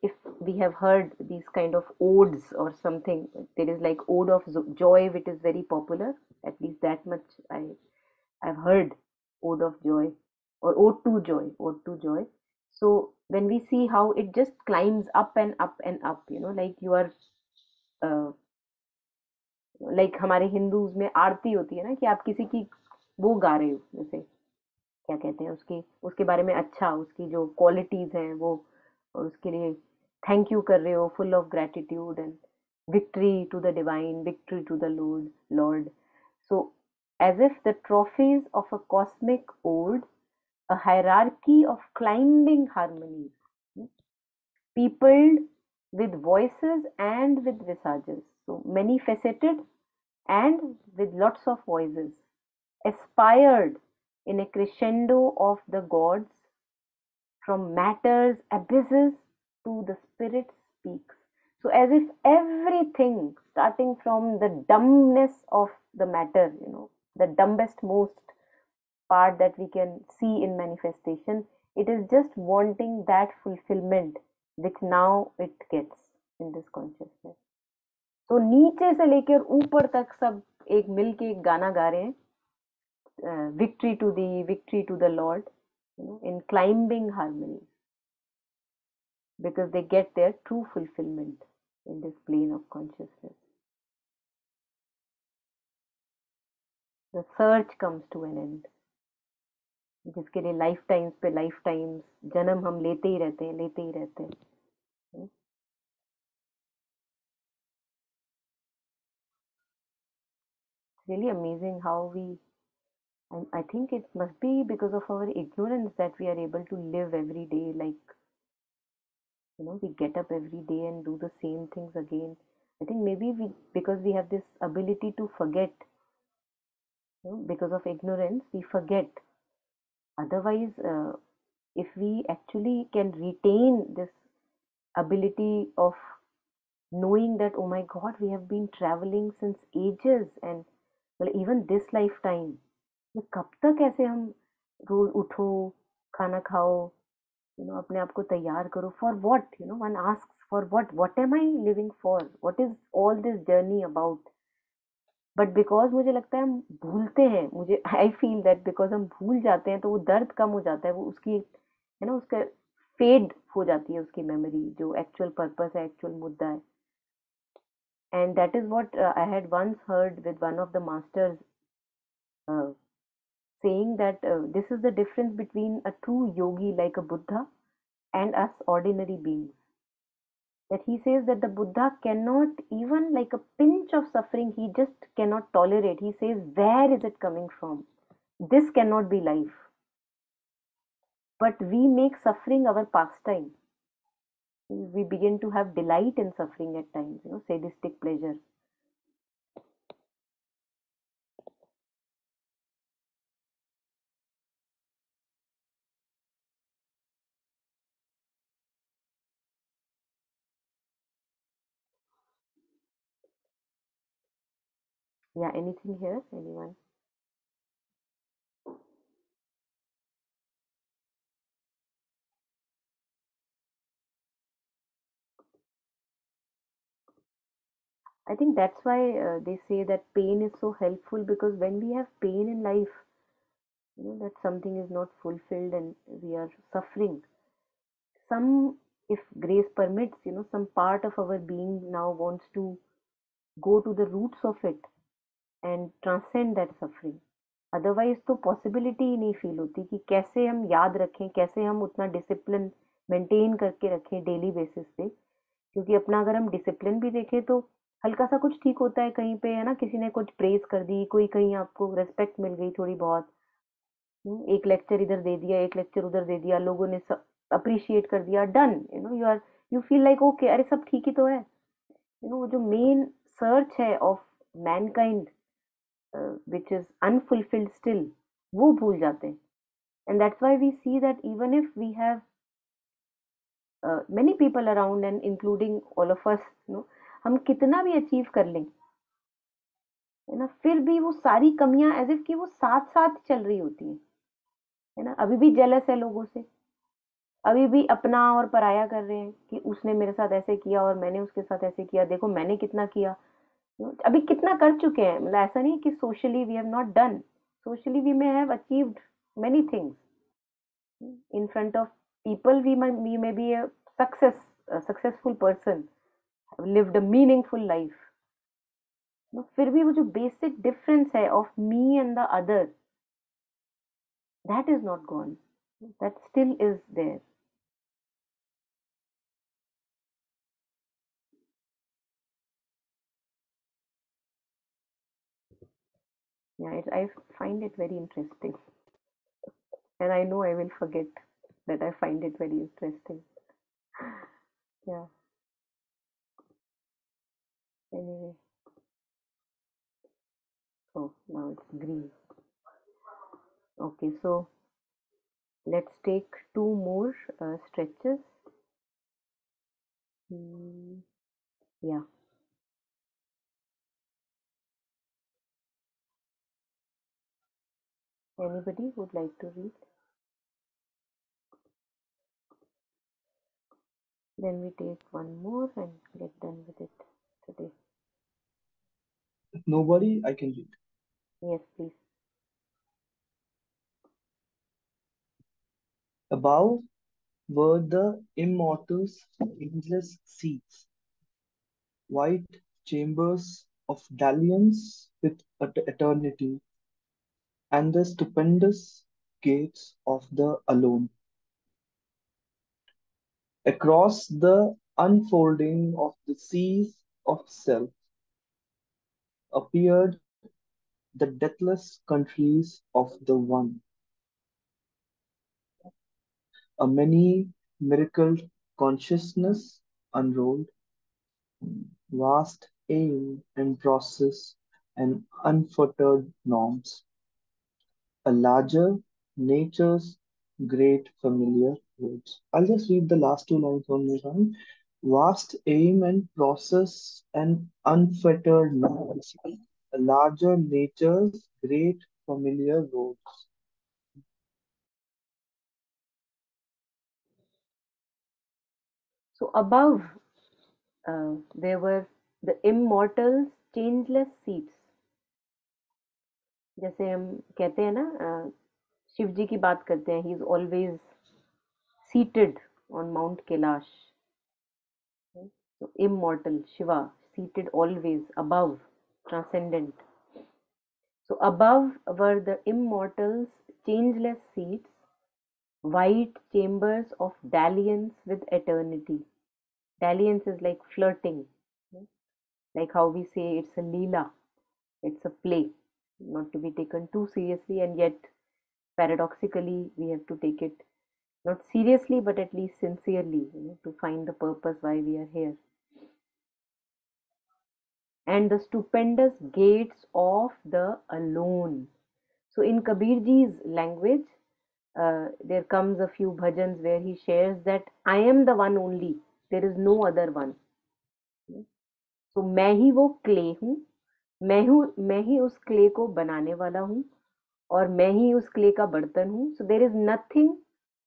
if we have heard these kind of odes or something, there is like ode of joy, which is very popular. At least that much I've heard, ode of joy or ode to joy, ode to joy. So when we see how it just climbs up and up and up, like you are like हमारे Hindus में आरती होती है ना, कि आप किसी की वो गा रहे हो, जैसे क्या कहते हैं उसके बारे में, अच्छा उसकी जो क्वालिटीज हैं वो, और उसके लिए थैंक यू कर रहे हो, full of gratitude and victory to the divine, victory to the Lord. So, as if the trophies of a cosmic ode, a hierarchy of climbing harmonies, peopled with voices and with visages. So, many faceted and with lots of voices, aspired in a crescendo of the gods, from matter's abysses to the spirit's peaks. So, as if everything, starting from the dumbness of the matter, the dumbest most part that we can see in manifestation, it is just wanting that fulfillment which now it gets in this consciousness. तो नीचे से लेकर ऊपर तक सब एक मिल के एक गाना गा रहे हैं, victory to the Lord, in climbing harmony, because they get their true fulfillment in this plane of consciousness. The search comes to an end, जिसके लिए लाइफ टाइम्स पे लाइफ टाइम्स जन्म हम लेते ही रहते हैं. Really amazing how I think it must be because of our ignorance that we are able to live every day like, we get up every day and do the same things again. I think maybe because we have this ability to forget, because of ignorance we forget. Otherwise, if we actually can retain this ability of knowing that, oh my God, we have been traveling since ages, and even this life time, कब तक ऐसे हम रोज उठो, खाना खाओ, अपने आप को तैयार करो, for what, one asks for what am I living for, what is all this journey about. But because मुझे लगता है हम भूलते हैं, आई फील दैट बिकॉज हम भूल जाते हैं तो वो दर्द कम हो जाता है, वो उसकी उसका फेड हो जाती है उसकी मेमोरी, जो एक्चुअल पर्पस है, एक्चुअल मुद्दा है. And that is what I had once heard with one of the masters saying that this is the difference between a true yogi like a Buddha and us ordinary beings. That he says that the Buddha cannot, even like a pinch of suffering, he just cannot tolerate. He says, where is it coming from? This cannot be life. But we make suffering our pastime. We begin to have delight in suffering at times, sadistic pleasure. Yeah, anything here? Anyone? I think that's why they say that pain is so helpful, because when we have pain in life, that something is not fulfilled and we are suffering. If grace permits, some part of our being now wants to go to the roots of it and transcend that suffering. Otherwise तो possibility ही नहीं feel होती कि कैसे हम याद रखें, कैसे हम उतना डिसिप्लिन मेंटेन करके रखें डेली बेसिस पे. क्योंकि अपना अगर हम डिसिप्लिन भी देखें तो हल्का सा कुछ ठीक होता है कहीं पे, है ना, किसी ने कुछ प्रेज कर दी, कोई कहीं आपको रेस्पेक्ट मिल गई थोड़ी बहुत, एक लेक्चर इधर दे दिया, एक लेक्चर उधर दे दिया, लोगों ने अप्रिशिएट कर दिया, done, you feel like okay, अरे सब ठीक ही तो है. वो जो मेन सर्च है of Mankind which is unfulfilled still, वो भूल जाते हैं. And that's why we see that even if we have many people around and including all of us, हम कितना भी अचीव कर लें, है ना, फिर भी वो सारी कमियां एज इफ कि वो साथ साथ चल रही होती हैं, है ना. अभी भी जेलस है लोगों से, अभी भी अपना और पराया कर रहे हैं कि उसने मेरे साथ ऐसे किया और मैंने उसके साथ ऐसे किया, देखो मैंने कितना किया। अभी कितना कर चुके हैं, मतलब ऐसा नहीं कि socially we have not done, socially we may have achieved many things in front of people. We may be a successful person, have lived a meaningful life. फिर भी वो जो बेसिक डिफरेंस है of me and the other, that is not gone, that still is there. Yeah, I find it very interesting, and I know I will forget that I find it very interesting. Yeah, anyway. Oh, now it's green. Okay, so let's take two more stretches. Yeah. Anybody would like to read? Then we take one more and get done with it today. If nobody, I can read. Yes, please. Above were the immortals' endless seats, white chambers of dalliance with eternity, and the stupendous gates of the alone. Across the unfolding of the seas of self appeared the deathless countries of the One, a many miracled consciousness unrolled, vast aim and process and unfettered norms, a larger nature's great familiar words. I'll just read the last two lines on this one. Vast aim and process and unfettered norms, a larger nature's great familiar roads. So above there were the immortals changeless seats. जैसे हम कहते हैं ना, शिव जी की बात करते हैं, he is always seated on Mount Kailash. So immortal Shiva, seated always above, transcendent. So above were the immortals changeless seats, white chambers of dalliance with eternity. Dalliance is like flirting, like how we say it's a leela, it's a play, not to be taken too seriously, and yet paradoxically we have to take it not seriously but at least sincerely, to find the purpose why we are here. And the stupendous gates of the alone. So in Kabirji's language, there comes a few bhajans where he shares that I am the one only, there is no other one. So मैं ही वो clay हूँ, मैं ही उस clay को बनाने वाला हूँ, और मैं ही उस क्ले का बर्तन हूँ. So there is nothing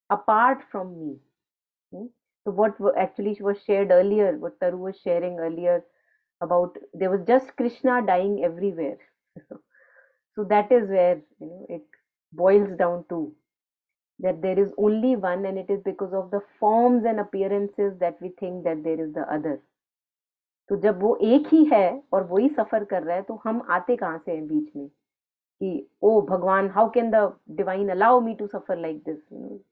apart from me. So what actually was shared earlier, what Taru was sharing earlier about, there was just Krishna dying everywhere. So that is where it boils down to that there is only one, and it is because of the forms and appearances that we think that there is the other. तो जब वो एक ही है और वही सफर कर रहा है, तो हम आते कहाँ से हैं बीच में कि ओ भगवान, how can the divine allow me to suffer like this,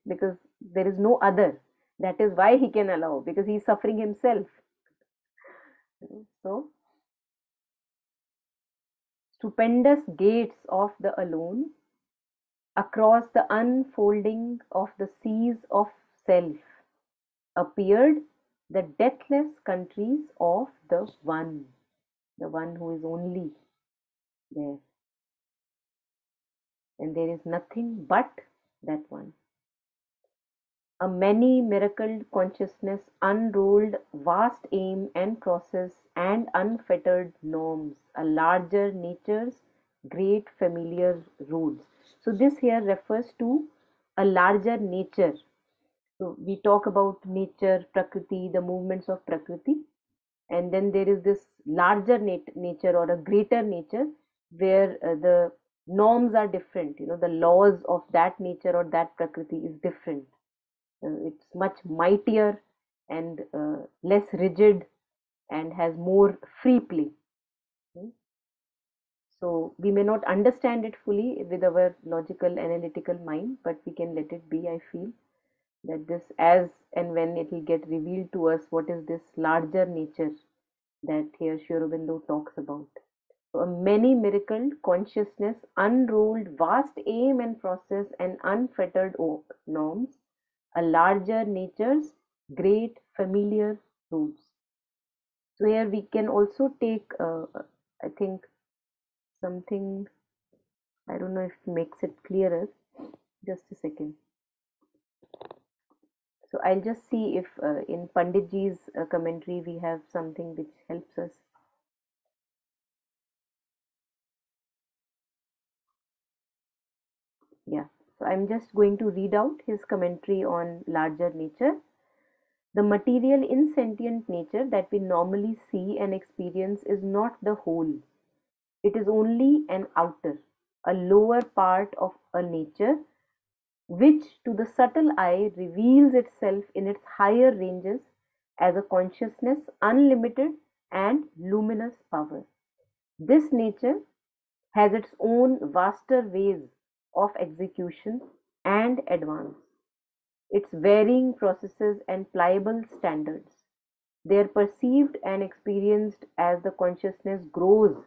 because there is no other. That is why he can allow, because he is suffering himself. So stupendous gates of the alone, across the unfolding of the seas of self appeared the deathless countries of the one who is only there, and there is nothing but that one. A many miracled consciousness unrolled vast aim and process and unfettered norms, a larger nature's great familiar rules. So this here refers to a larger nature. So we talk about nature, Prakriti, the movements of Prakriti, and then there is this larger nature or a greater nature where the norms are different. The laws of that nature or that Prakriti is different. It's much mightier and less rigid and has more free play. Hmm. So we may not understand it fully with our logical, analytical mind, but we can let it be. I feel that this, as and when it will get revealed to us, what is this larger nature that here Sri Aurobindo talks about. So a many miracled consciousness, unrolled, vast aim and process, and unfettered norms, a larger nature's great familiar rules. So here we can also take, I think, something, I don't know if it makes it clearer. Just a second. So I'll just see if in Panditji's commentary we have something which helps us. Yeah, so I'm just going to read out his commentary on larger nature. The material insentient nature that we normally see and experience is not the whole. It is only an outer, a lower part of a nature which to the subtle eye reveals itself in its higher ranges as a consciousness unlimited and luminous power. This nature has its own vaster ways of execution and advance, its varying processes and pliable standards. They are perceived and experienced as the consciousness grows,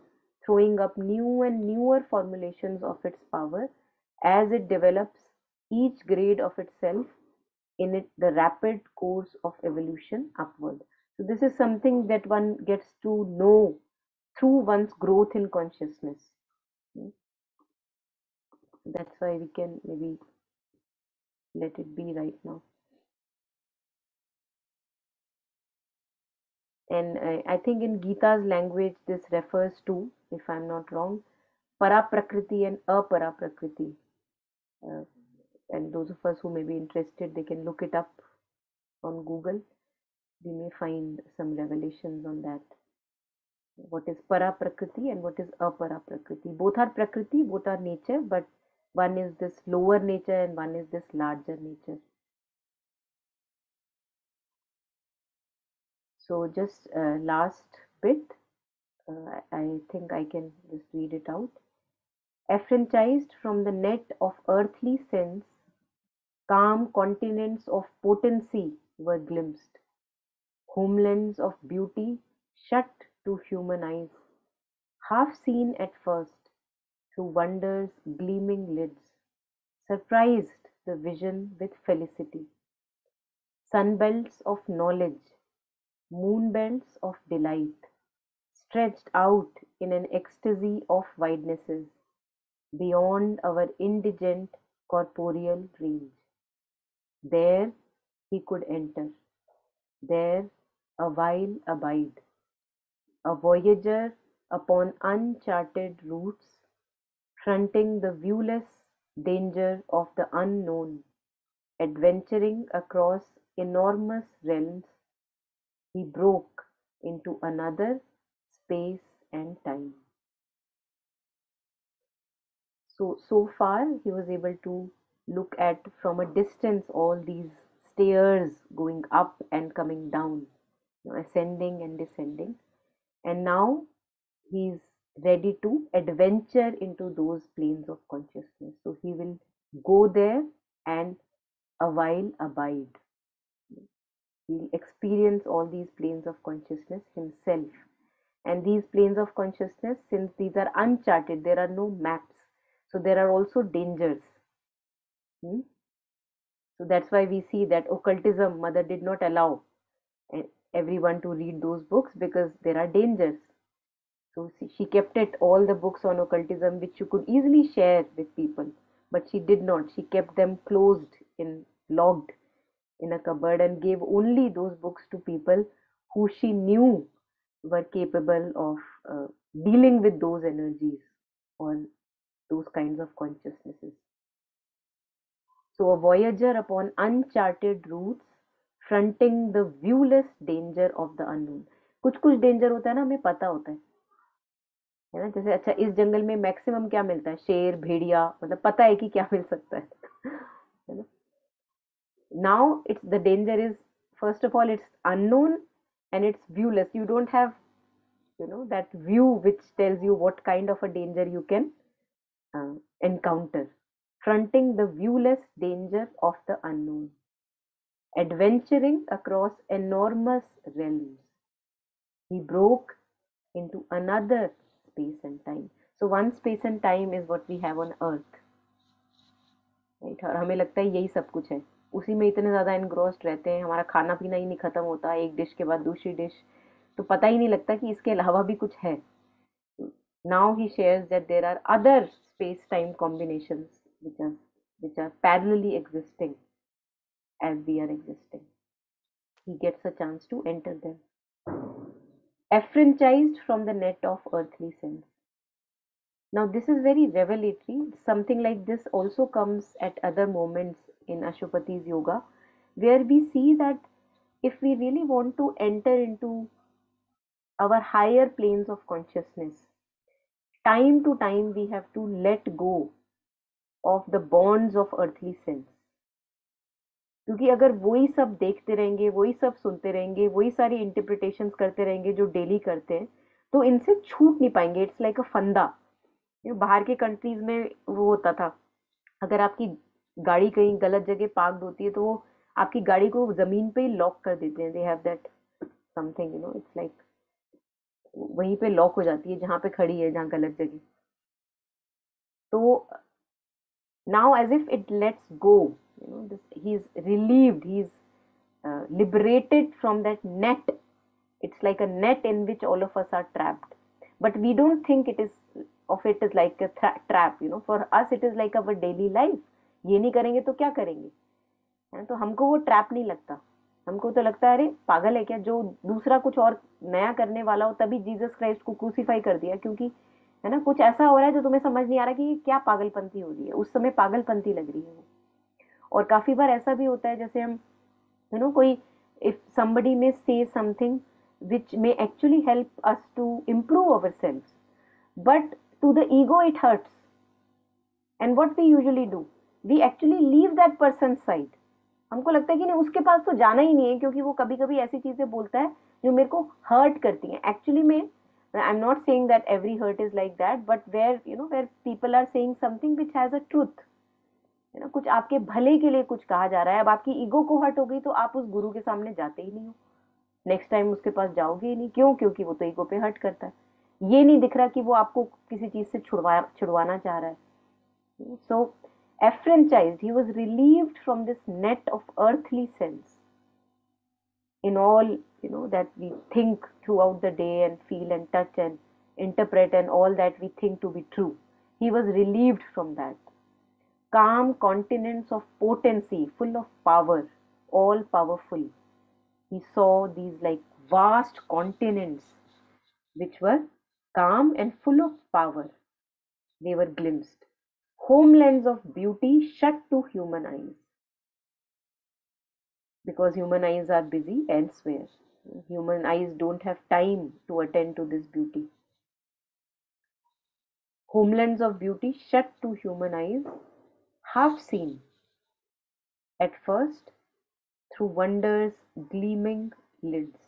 throwing up new and newer formulations of its power as it develops each grade of itself in the rapid course of evolution upward. So this is something that one gets to know through one's growth in consciousness. That's why we can maybe let it be right now. And I think in Gita's language this refers to, if I'm not wrong, para-prakriti and apara-prakriti. And those of us who may be interested, they can look it up on Google. We may find some revelations on that. What is para-prakriti and what is apara-prakriti? Both are prakriti, both are nature, but one is this lower nature and one is this larger nature. So just last bit, I think I can just read it out. Affranchised from the net of earthly sense, calm continents of potency were glimpsed, homelands of beauty shut to human eyes, half seen at first through wonder's gleaming lids, surprised the vision with felicity. Sunbelts of knowledge, moonbelts of delight, stretched out in an ecstasy of widenesses, beyond our indigent corporeal range. There he could enter, there a while abide, a voyager upon uncharted routes, fronting the viewless danger of the unknown, adventuring across enormous realms, he broke into another space and time. So far he was able to look at from a distance all these stairs going up and coming down, ascending and descending, and now he's ready to adventure into those planes of consciousness. So he will go there and a while abide. He'll experience all these planes of consciousness himself. And these planes of consciousness, since these are uncharted, there are no maps, so there are also dangers. So that's why we see that occultism, Mother did not allow everyone to read those books because there are dangers. So she kept it, all the books on occultism, which you could easily share with people, but she did not. She kept them closed, locked in a cupboard, and gave only those books to people who she knew were capable of dealing with those energies or those kinds of consciousnesses. So a voyager upon uncharted routes, fronting the viewless danger of the unknown. कुछ कुछ danger होता है ना, हमें पता होता है ना, जैसे अच्छा इस जंगल में मैक्सिमम क्या मिलता है, शेर, भेड़िया, मतलब पता है कि क्या मिल सकता है ना. Now it's the danger is, first of all, it's unknown and it's viewless. You don't have, that view which tells you what kind of a danger you can encounter. Fronting the viewless danger of the unknown, adventuring across enormous realms, he broke into another space and time. So one space and time is what we have on earth, right? और हमें लगता है यही सब कुछ है, उसी में इतने ज्यादा एनग्रोस्ड रहते हैं, हमारा खाना पीना ही नहीं खत्म होता, एक डिश के बाद दूसरी डिश, तो पता ही नहीं लगता कि इसके अलावा भी कुछ है. Now he shares that there are other space-time combinations which are parallelly existing as we are existing. He gets a chance to enter them. Affranchised from the net of earthly sense. Now this is very revelatory. Something like this also comes at other moments in Ashupati's yoga, where we see that if we really want to enter into our higher planes of consciousness, time to time we have to let go of the bonds of earthly sense. क्योंकि अगर वही सब देखते रहेंगे, वही सब सुनते रहेंगे, वही सारी इंटरप्रिटेशंस करते रहेंगे जो डेली करते हैं, तो इनसे छूट नहीं पाएंगे. इट्स लाइक अ फंदा. बाहर के कंट्रीज में वो होता था, अगर आपकी गाड़ी कहीं गलत जगह पार्क होती है तो वो आपकी गाड़ी को जमीन पे ही लॉक कर देते हैं. They have that something, it's like वहीं पे लॉक हो जाती है जहां पे खड़ी है, जहां गलत जगह. तो now as if it lets go, he's relieved, he's liberated from that net. It's like a net in which all of us are trapped, but we don't think it is like a trap. For us it is like our daily life. ये नहीं करेंगे तो क्या करेंगे, है? तो हमको वो ट्रैप नहीं लगता. हमको तो लगता है अरे पागल है क्या, जो दूसरा कुछ और नया करने वाला हो तभी जीसस क्राइस्ट को क्रूसीफाई कर दिया, क्योंकि है ना कुछ ऐसा हो रहा है जो तुम्हें समझ नहीं आ रहा कि ये क्या पागलपंती हो रही है. उस समय पागलपंती लग रही है वो. और काफी बार ऐसा भी होता है, जैसे हम कोई if somebody may say something which may actually help us to improve ourselves, but to the ego it hurts, and what we usually do, we actually leave that person's side. हमको लगता है कि नहीं, उसके पास तो जाना ही नहीं है, क्योंकि वो कभी कभी ऐसी चीजें बोलता है जो मेरे को हर्ट करती हैं. एक्चुअली में I'm not saying that every hurt is like that, but where people are saying something which has a truth, कुछ आपके भले के लिए कुछ कहा जा रहा है. अब आपकी ईगो को हर्ट हो गई तो आप उस गुरु के सामने जाते ही नहीं हो, नेक्स्ट टाइम उसके पास जाओगे ही नहीं. क्यों? क्योंकि वो तो ईगो पे हर्ट करता है. ये नहीं दिख रहा कि वो आपको किसी चीज से छुड़वाना चाह रहा है. So affranchised, he was relieved from this net of earthly sense in all that we think throughout the day and feel and touch and interpret and all that we think to be true. He was relieved from that. Calm continents of potency, full of power, all powerful. He saw these like vast continents which were calm and full of power. They were glimpsed. Homelands of beauty shut to human eyes, because human eyes are busy elsewhere. Human eyes don't have time to attend to this beauty. Homelands of beauty shut to human eyes, half seen at first through wonder's gleaming lids.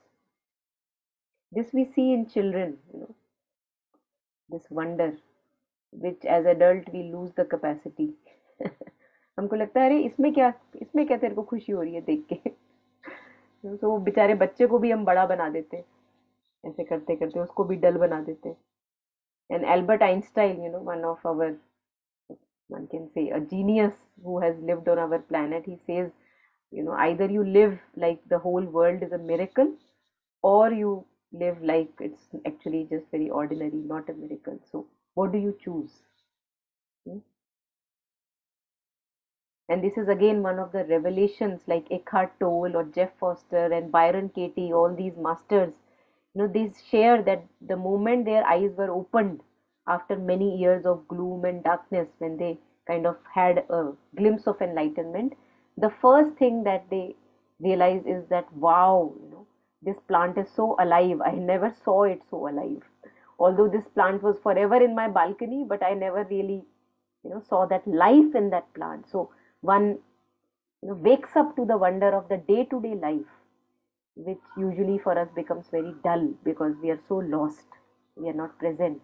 This we see in children, this wonder, which as adult we lose the capacity. हमको लगता है अरे इसमें क्या तेरे को खुशी हो रही है देख के. तो वो बेचारे बच्चे को भी हम बड़ा बना देते, ऐसे करते करते उसको भी डल बना देते. And Albert Einstein, one of our, one can say, a genius who has lived on our planet, he says, either you live like the whole world is a miracle, or you live like it's actually just very ordinary, not a miracle. So what do you choose? And this is again one of the revelations, like Eckhart Tolle or Jeff Foster and Byron Katie, all these masters, they share that the moment their eyes were opened after many years of gloom and darkness, when they kind of had a glimpse of enlightenment, the first thing that they realize is that, wow, this plant is so alive. I never saw it so alive. Although this plant was forever in my balcony, but I never really, saw that life in that plant. So one, wakes up to the wonder of the day-to-day life, which usually for us becomes very dull because we are so lost. We are not present.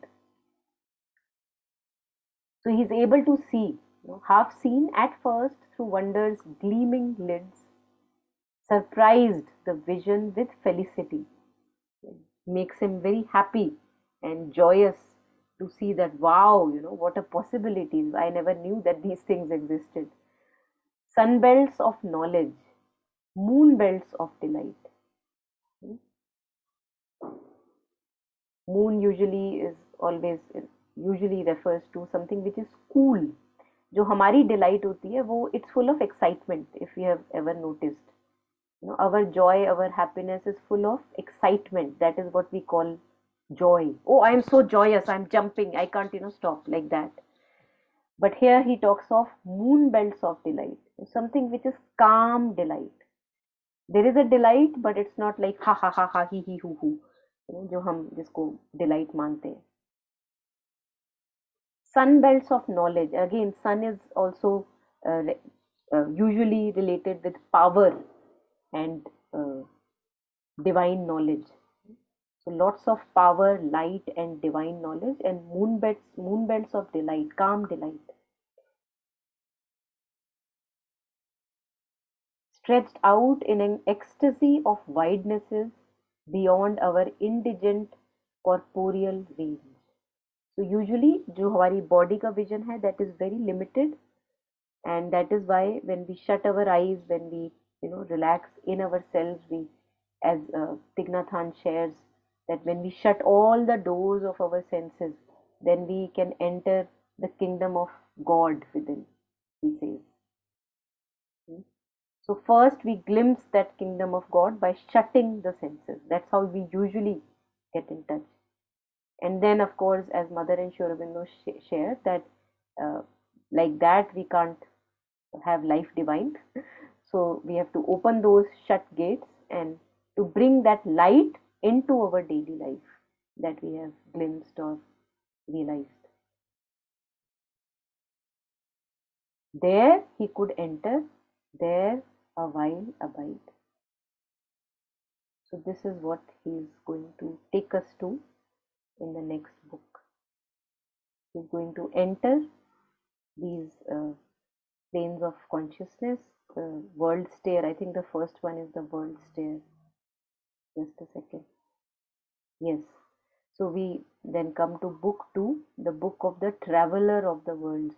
So he's able to see, half seen at first through wonder's gleaming lids, surprised the vision with felicity, makes him very happy and joyous to see that, wow, what a possibilities. I never knew that these things existed. Sunbelts of knowledge, moon belts of delight. Moon usually refers to something which is cool. जो हमारी delight होती है वो it's full of excitement, if you have ever noticed. Our joy, our happiness is full of excitement. That is what we call joy. Oh, I am so joyous, I'm jumping, I can't stop, like that. But here he talks of moon belts of delight, something which is calm delight. There is a delight, but it's not like ha ha ha ha hi hu hu, जो हम जिसको delight मानते हैं. Sun belts of knowledge. Again, sun is also usually related with power and divine knowledge. So lots of power, light, and divine knowledge, and moon belts of delight, calm delight. Stretched out in an ecstasy of widenesses beyond our indigent corporeal range. So usually जो हमारी body का vision है, that is very limited, and that is why when we shut our eyes, when we relax in ourselves, we, as Tignathan shares, that when we shut all the doors of our senses, then we can enter the kingdom of God within, he says. So first we glimpse that kingdom of God by shutting the senses. That's how we usually get in touch. And then, of course, as Mother and Sri Aurobindo share, that like that we can't have life divine. So we have to open those shut gates and to bring that light into our daily life that we have glimpsed or realized. There he could enter, there a while abide. So this is what he is going to take us to in the next book. He is going to enter these planes of consciousness, the world stair. I think the first one is the world stair. Just a second. Yes. So we then come to book 2, the book of the traveler of the worlds.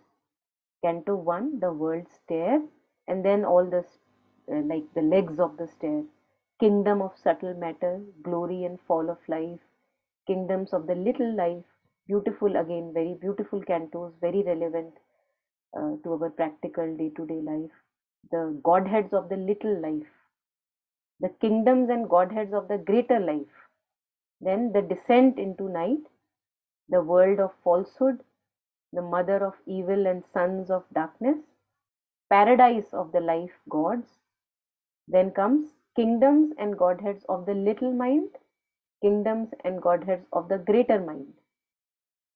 Canto 1, the world stair, and then all the like the legs of the stair. Kingdom of subtle matter, glory and fall of life, kingdoms of the little life. Beautiful, again, very beautiful cantos, very relevant to our practical day-to-day life. The godheads of the little life, the kingdoms and godheads of the greater life. Then the descent into night, the world of falsehood, the mother of evil and sons of darkness, paradise of the life gods. Then comes kingdoms and godheads of the little mind, kingdoms and godheads of the greater mind,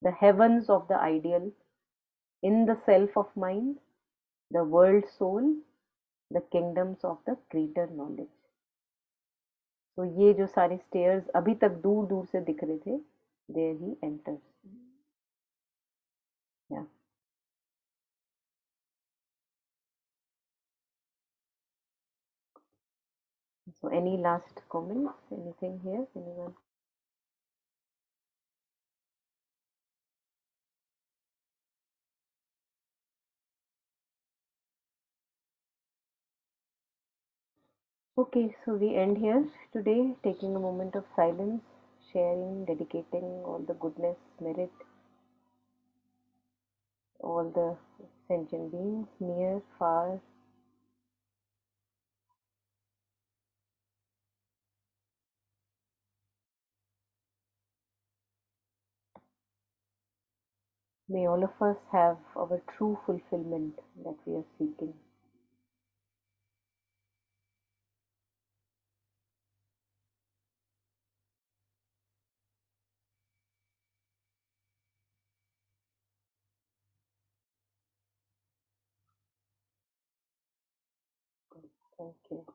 the heavens of the ideal, in the self of mind, the world soul, the kingdoms of the greater knowledge. So ये जो सारे stairs अभी तक दूर दूर से दिख रहे थे, there he enters. Yeah. So any last comments? Anything here? Anyone? Okay, so we end here today, taking a moment of silence, sharing, dedicating all the goodness, merit, all the sentient beings, near, far. May all of us have our true fulfillment that we are seeking. Thank you.